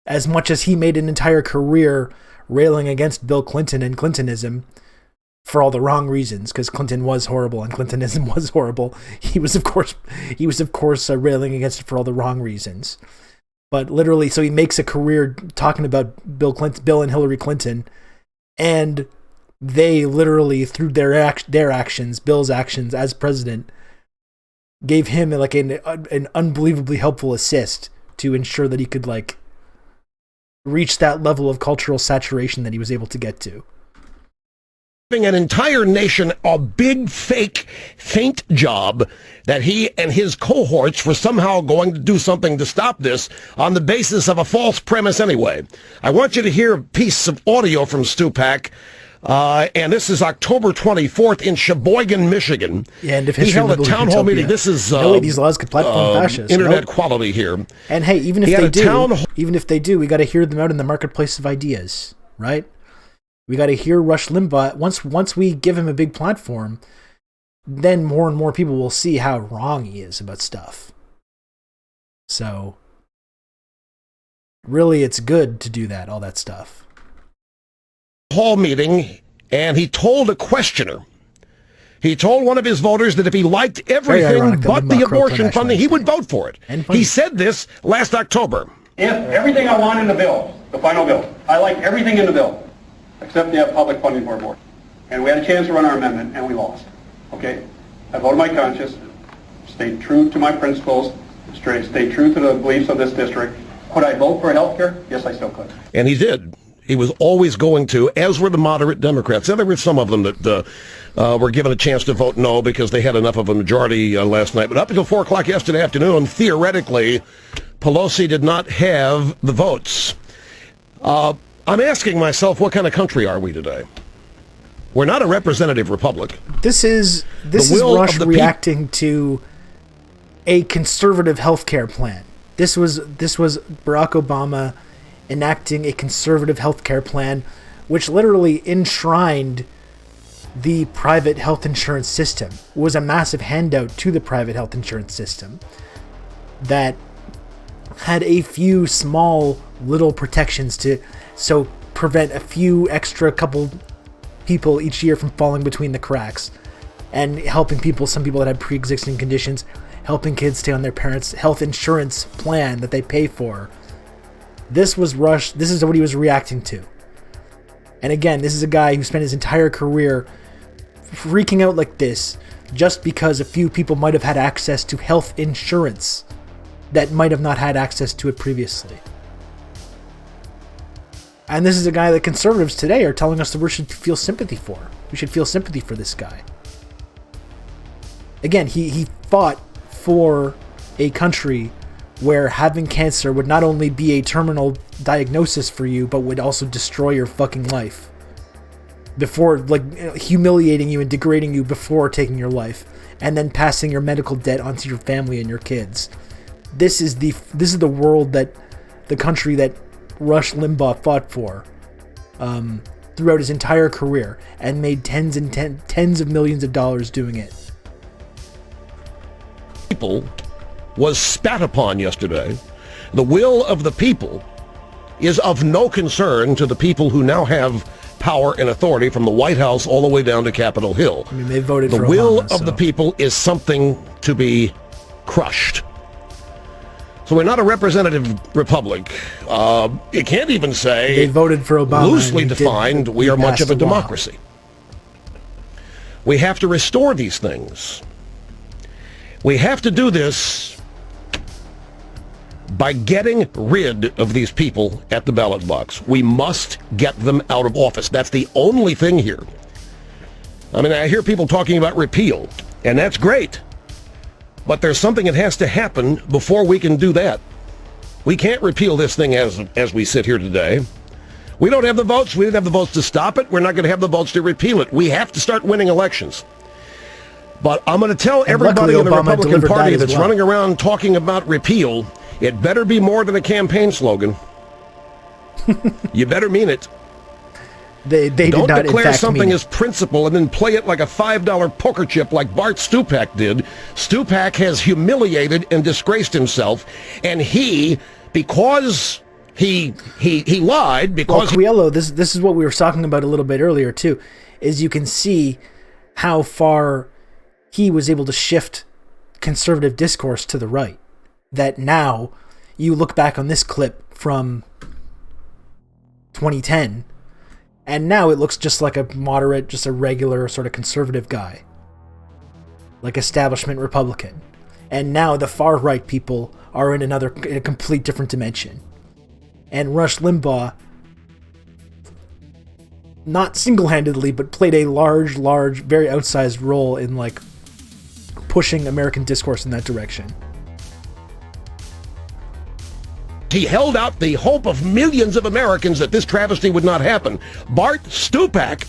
As much as he made an entire career railing against Bill Clinton and Clintonism for all the wrong reasons, because Clinton was horrible and Clintonism was horrible. He was of course railing against it for all the wrong reasons. But literally, so he makes a career talking about Bill and Hillary Clinton, and they literally, through their actions, Bill's actions as president, gave him like an unbelievably helpful assist to ensure that he could like reach that level of cultural saturation that he was able to get to. An entire nation a big fake feint job that he and his cohorts were somehow going to do something to stop this on the basis of a false premise anyway. I want you to hear a piece of audio from Stupak, and this is October 24th in Sheboygan, Michigan. Yeah, and if he held a town hall meeting. This is no way these laws could platform fascists. Internet quality here. And hey, even if they do, we got to hear them out in the marketplace of ideas, right? We got to hear Rush Limbaugh. Once we give him a big platform, then more and more people will see how wrong he is about stuff. So, really, it's good to do that, all that stuff. Hall meeting, and he told a questioner, he told one of his voters that if he liked everything but the abortion funding, he would vote for it. He said this last October. If everything I want in the bill, the final bill, I like everything in the bill, except to have public funding for abortion. And we had a chance to run our amendment, and we lost. Okay? I voted my conscience, stayed true to my principles, stayed true to the beliefs of this district. Could I vote for health care? Yes, I still could. And he did. He was always going to, as were the moderate Democrats. And there were some of them that were given a chance to vote no because they had enough of a majority last night. But up until 4 o'clock yesterday afternoon, theoretically, Pelosi did not have the votes. I'm asking myself, what kind of country are we today? We're not a representative republic. This is Rush reacting to a conservative healthcare plan. This was Barack Obama enacting a conservative healthcare plan, which literally enshrined the private health insurance system. It was a massive handout to the private health insurance system that had a few small little protections to prevent a few extra couple people each year from falling between the cracks, and helping some people that had pre-existing conditions, helping kids stay on their parents' health insurance plan that they pay for. This was Rush. This is what he was reacting to. And again, this is a guy who spent his entire career freaking out like this just because a few people might have had access to health insurance that might have not had access to it previously. And this is a guy that conservatives today are telling us that we should feel sympathy for. We should feel sympathy for this guy. Again, he fought for a country where having cancer would not only be a terminal diagnosis for you, but would also destroy your fucking life. Before, humiliating you and degrading you before taking your life, and then passing your medical debt onto your family and your kids. This is the world the country that Rush Limbaugh fought for throughout his entire career, and made tens of millions of dollars doing it. People was spat upon yesterday. The will of the people is of no concern to the people who now have power and authority from the White House all the way down to Capitol Hill. I mean, they voted for the will Obama, of the people is something to be crushed. So we're not a representative republic. You can't even say they voted for Obama. Loosely defined, we are much of a democracy. We have to restore these things. We have to do this by getting rid of these people at the ballot box. We must get them out of office. That's the only thing here. I mean, I hear people talking about repeal, and that's great. But there's something that has to happen before we can do that. We can't repeal this thing as we sit here today. We don't have the votes. We don't have the votes to stop it. We're not going to have the votes to repeal it. We have to start winning elections. But I'm going to tell everybody in the Republican Party that's running around talking about repeal, it better be more than a campaign slogan. You better mean it. They don't did not, declare in fact, something mean as principle and then play it like a $5 poker chip like Bart Stupak did. Stupak has humiliated and disgraced himself, and because he lied, because Coelho, this is what we were talking about a little bit earlier too, is you can see how far he was able to shift conservative discourse to the right. That now you look back on this clip from 2010, and now it looks just like a moderate, just a regular sort of conservative guy, like establishment Republican. And now the far right people are in a complete different dimension. And Rush Limbaugh, not single-handedly, but played a large, very outsized role in like pushing American discourse in that direction. he held out the hope of millions of Americans that this travesty would not happen. Bart Stupak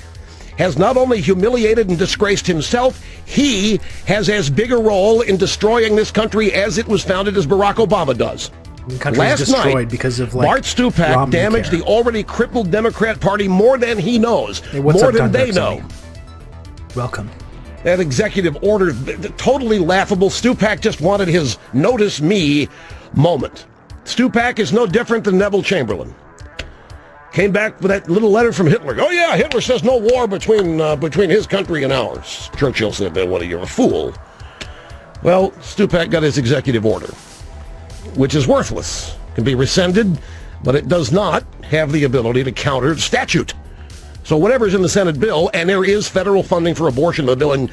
has not only humiliated and disgraced himself, he has as big a role in destroying this country as it was founded as Barack Obama does. The country's Last destroyed night, because of like Bart Stupak damaged the already crippled Democrat Party more than he knows, more than they know. Welcome. That executive order, totally laughable. Stupak just wanted his notice me moment. Stupak is no different than Neville Chamberlain. Came back with that little letter from Hitler. Oh yeah, Hitler says no war between his country and ours. Churchill said, well, you're a fool. Well, Stupak got his executive order, which is worthless. Can be rescinded, but it does not have the ability to counter statute. So whatever's in the Senate bill, and there is federal funding for abortion in the bill, and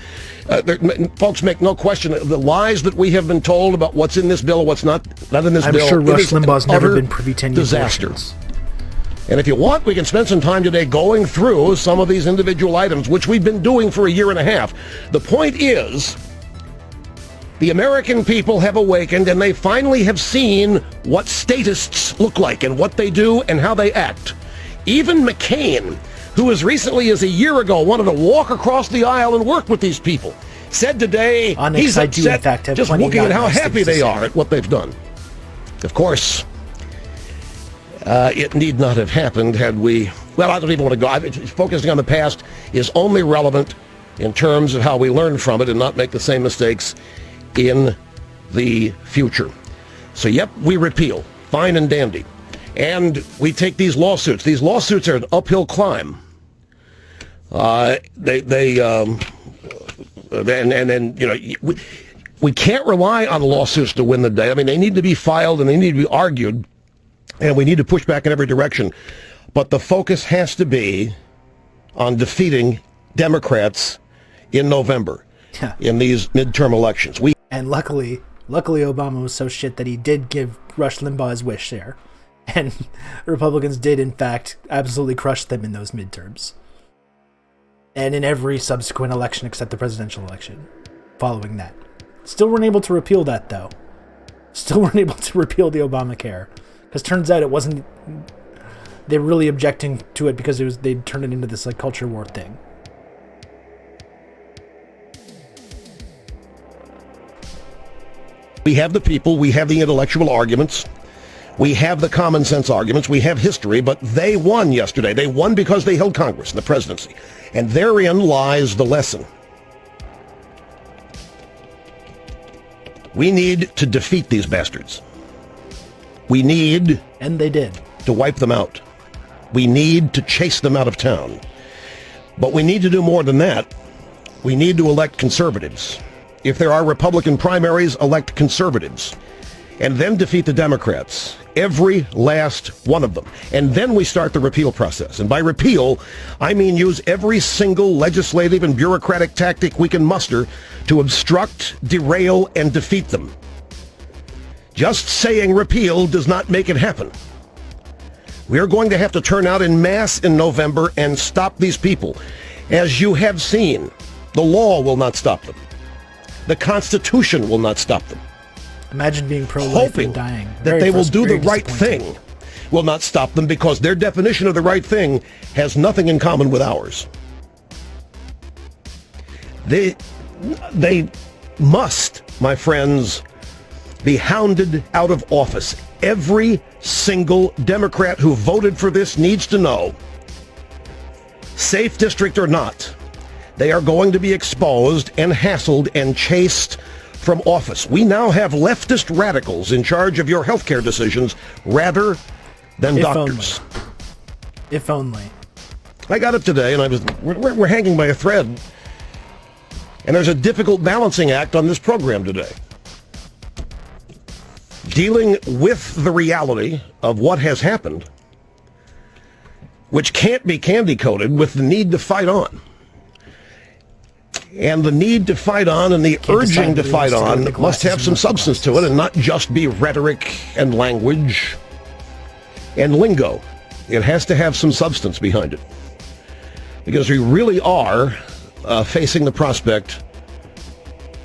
folks, make no question, the lies that we have been told about what's in this bill and what's not in this bill. I'm sure Rush Limbaugh's never been privy to any disaster. abortions. And if you want, we can spend some time today going through some of these individual items, which we've been doing for a year and a half. The point is, the American people have awakened, and they finally have seen what statists look like and what they do and how they act. Even McCain, who as recently as a year ago wanted to walk across the aisle and work with these people, said today he's upset just looking at how happy they are at what they've done. Of course, it need not have happened had we... Well, I don't even want to go. Focusing on the past is only relevant in terms of how we learn from it and not make the same mistakes in the future. So, yep, we repeal. Fine and dandy. And we take these lawsuits. These lawsuits are an uphill climb. We can't rely on lawsuits to win the day. I mean, they need to be filed and they need to be argued, and we need to push back in every direction. But the focus has to be on defeating Democrats in November in these midterm elections. And luckily Obama was so shit that he did give Rush Limbaugh his wish there. And Republicans did, in fact, absolutely crush them in those midterms. And in every subsequent election except the presidential election following that. Still weren't able to repeal that, though. Still weren't able to repeal the Obamacare. Because turns out it wasn't... They're really objecting to it because they turned it into this like culture war thing. We have the people, we have the intellectual arguments, we have the common sense arguments, we have history, but they won yesterday. They won because they held Congress and the presidency. And therein lies the lesson. We need to defeat these bastards. We need... And they did. ...to wipe them out. We need to chase them out of town. But we need to do more than that. We need to elect conservatives. If there are Republican primaries, elect conservatives. And then defeat the Democrats. Every last one of them. And then we start the repeal process. And by repeal, I mean use every single legislative and bureaucratic tactic we can muster to obstruct, derail, and defeat them. Just saying repeal does not make it happen. We are going to have to turn out en masse in November and stop these people. As you have seen, the law will not stop them. The Constitution will not stop them. Imagine being pro-life and dying. That they will do the right thing will not stop them because their definition of the right thing has nothing in common with ours. They must, my friends, be hounded out of office. Every single Democrat who voted for this needs to know, safe district or not, they are going to be exposed and hassled and chased from office. We now have leftist radicals in charge of your healthcare decisions rather than doctors. If only. I got up today, and we're hanging by a thread, and there's a difficult balancing act on this program today. Dealing with the reality of what has happened, which can't be candy-coated, with the need to fight on. And the need to fight on and the urging to fight on must have some substance to it and not just be rhetoric and language and lingo. It has to have some substance behind it. Because we really are facing the prospect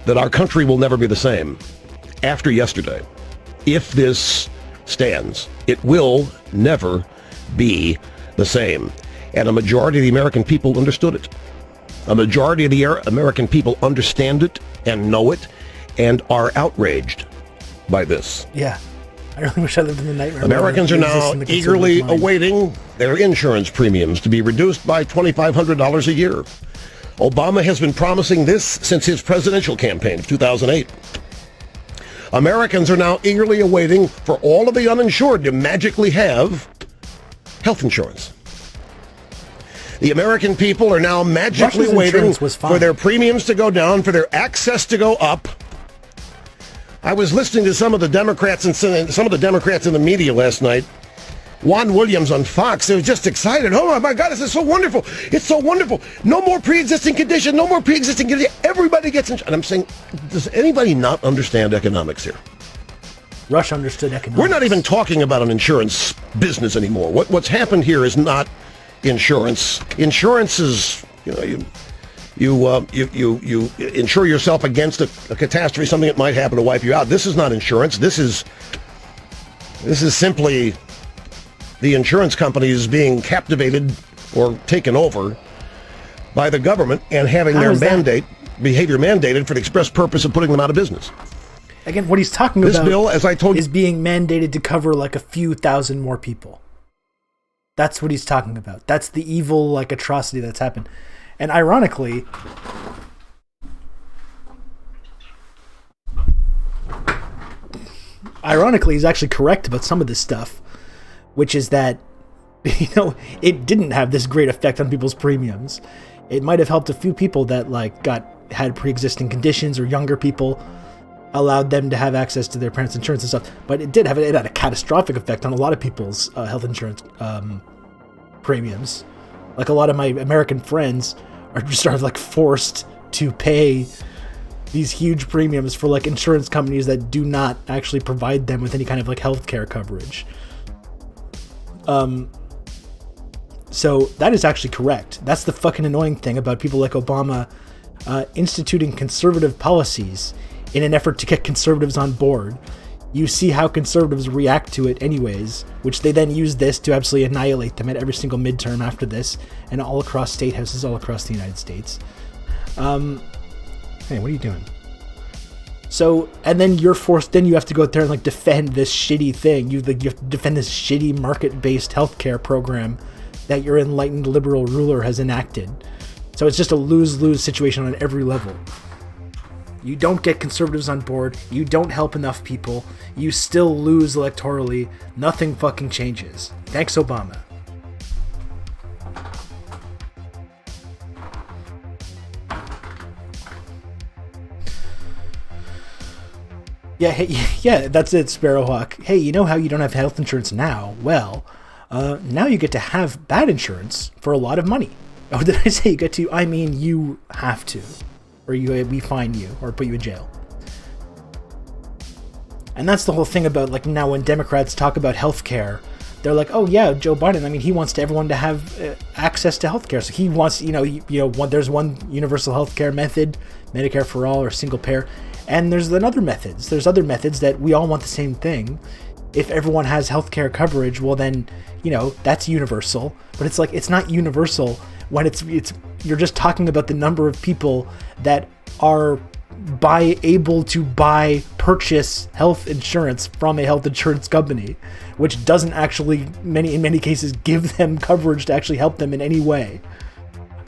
that our country will never be the same after yesterday. If this stands, it will never be the same. And a majority of the American people understood it. A majority of the American people understand it and know it and are outraged by this. Yeah. I really wish I lived in the nightmare. Americans are now eagerly awaiting their insurance premiums to be reduced by $2,500 a year. Obama has been promising this since his presidential campaign of 2008. Americans are now eagerly awaiting for all of the uninsured to magically have health insurance. The American people are now magically waiting for their premiums to go down, for their access to go up. I was listening to some of the Democrats in the media last night. Juan Williams on Fox, they were just excited. Oh my God, this is so wonderful. It's so wonderful. No more pre-existing condition, no more pre-existing condition. Everybody gets insurance. And I'm saying, does anybody not understand economics here? Rush understood economics. We're not even talking about an insurance business anymore. What's happened here is not insurance. Insurance is, you insure yourself against a catastrophe, something that might happen to wipe you out. This is not insurance. This is simply the insurance companies being captivated or taken over by the government and having their behavior mandated for the express purpose of putting them out of business. Again, what he's talking about, this bill, as I told you, is being mandated to cover like a few thousand more people. That's what he's talking about. That's the evil, atrocity that's happened. And ironically, he's actually correct about some of this stuff, which is that, it didn't have this great effect on people's premiums. It might have helped a few people that had pre-existing conditions, or younger people, allowed them to have access to their parents' insurance and stuff. But it had a catastrophic effect on a lot of people's health insurance premiums. A lot of my American friends are just forced to pay these huge premiums for insurance companies that do not actually provide them with any kind of healthcare coverage. So that is actually correct. That's the fucking annoying thing about people like Obama instituting conservative policies in an effort to get conservatives on board. You see how conservatives react to it anyways, which they then use this to absolutely annihilate them at every single midterm after this, and all across state houses all across the United States. Hey, what are you doing? So, and then you're forced, then you have to go out there and defend this shitty thing. You have to defend this shitty market-based healthcare program that your enlightened liberal ruler has enacted. So it's just a lose-lose situation on every level. You don't get conservatives on board, you don't help enough people, you still lose electorally, nothing fucking changes. Thanks, Obama. Yeah, that's it, Sparrowhawk. Hey, you know how you don't have health insurance now? Well, now you get to have bad insurance for a lot of money. Oh, did I say you get to? I mean, you have to. Or we fine you, or put you in jail. And that's the whole thing about, now when Democrats talk about healthcare, they're like, oh yeah, Joe Biden, I mean, he wants everyone to have access to healthcare. So he wants, there's one universal healthcare method, Medicare for all, or single payer. And there's other methods. There's other methods that we all want the same thing. If everyone has healthcare coverage, well then, that's universal. But it's not universal when it's you're just talking about the number of people that are able to purchase health insurance from a health insurance company, which doesn't actually in many cases give them coverage to actually help them in any way.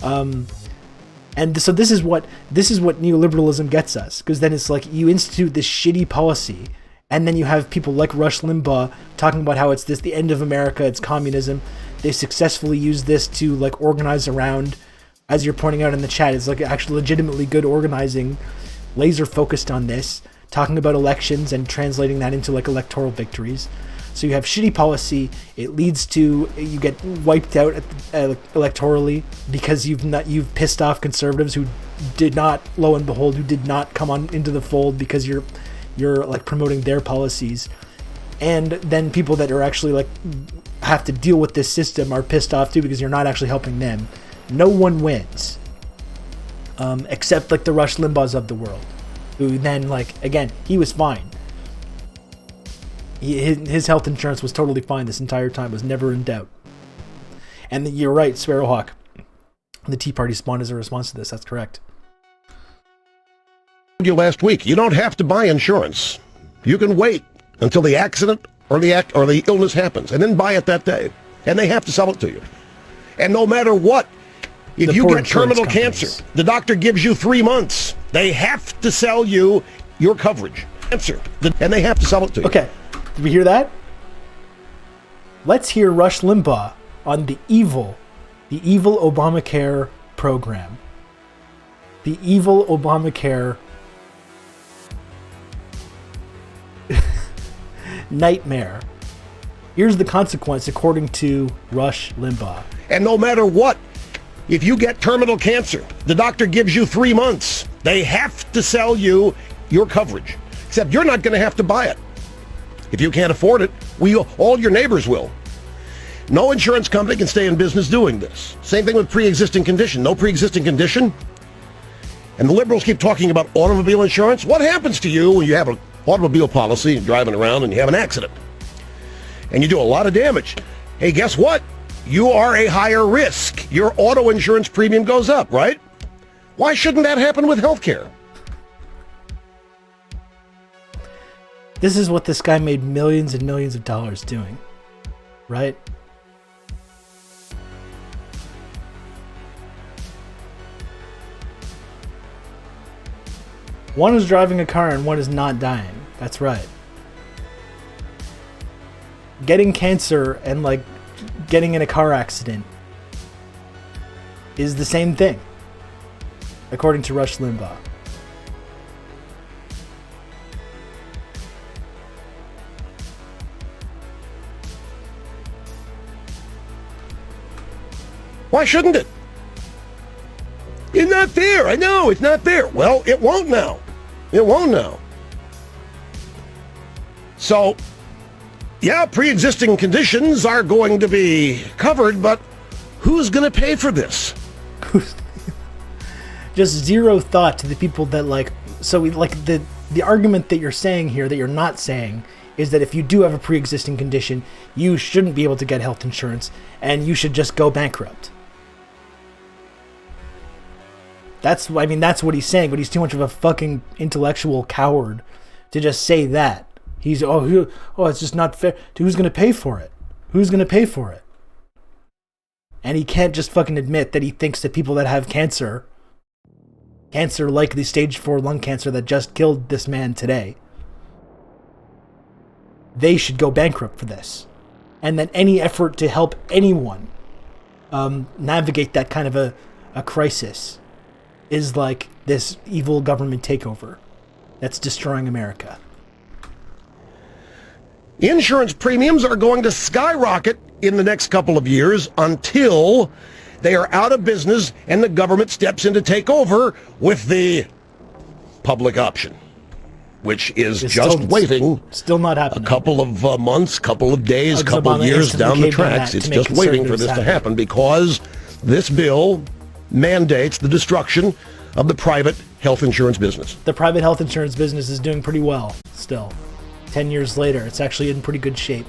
And so this is what neoliberalism gets us, because then it's like you institute this shitty policy, and then you have people like Rush Limbaugh talking about how it's the end of America, it's communism. They successfully use this to like organize around, as you're pointing out in the chat, it's like actually legitimately good organizing, laser focused on this, talking about elections and translating that into like electoral victories. So you have shitty policy. It leads to you get wiped out electorally because you've pissed off conservatives who did not, lo and behold, who did not come on into the fold because you're like promoting their policies, and then people that are actually like have to deal with this system are pissed off too because you're not actually helping them. No one wins, except like the Rush Limbaughs of the world, who then like again he was fine. His health insurance was totally fine this entire time, was never in doubt. And you're right, Sparrowhawk. The Tea Party spawned as a response to this. That's correct. You last week, you don't have to buy insurance. You can wait until the accident or the illness happens, and then buy it that day. And they have to sell it to you. And no matter what, if you get terminal cancer, the doctor gives you 3 months. They have to sell you your coverage. And they have to sell it to you. Okay. Did we hear that? Let's hear Rush Limbaugh on the evil Obamacare program. The evil Obamacare nightmare. Here's the consequence according to Rush Limbaugh. And no matter what, if you get terminal cancer, the doctor gives you 3 months. They have to sell you your coverage. Except you're not going to have to buy it. If you can't afford it, all your neighbors will. No insurance company can stay in business doing this. Same thing with pre-existing condition. No pre-existing condition. And the liberals keep talking about automobile insurance. What happens to you when you have an automobile policy and driving around and you have an accident? And you do a lot of damage. Hey, guess what? You are a higher risk. Your auto insurance premium goes up, right? Why shouldn't that happen with healthcare? This is what this guy made millions and millions of dollars doing, right? One is driving a car and one is not dying. That's right. Getting cancer and like getting in a car accident is the same thing, according to Rush Limbaugh. Why shouldn't it? It's not fair. I know, it's not fair. Well, it won't now. It won't now. So, yeah, pre-existing conditions are going to be covered, but who's going to pay for this? Just zero thought to the people that like, so we like the argument that you're saying here that you're not saying is that if you do have a pre-existing condition, you shouldn't be able to get health insurance and you should just go bankrupt. That's what he's saying, but he's too much of a fucking intellectual coward to just say that. He's, it's just not fair. Who's going to pay for it? Who's going to pay for it? And he can't just fucking admit that he thinks that people that have cancer like the stage 4 lung cancer that just killed this man today, they should go bankrupt for this. And that any effort to help anyone navigate that kind of a crisis is like this evil government takeover that's destroying America. Insurance premiums are going to skyrocket in the next couple of years until they are out of business and the government steps in to take over with the public option, which is waiting. Still not happening. A couple of months, couple of days, couple of years down the tracks. It's just waiting for this to happen because this bill mandates the destruction of the private health insurance business. The private health insurance business is doing pretty well still. 10 years later, it's actually in pretty good shape.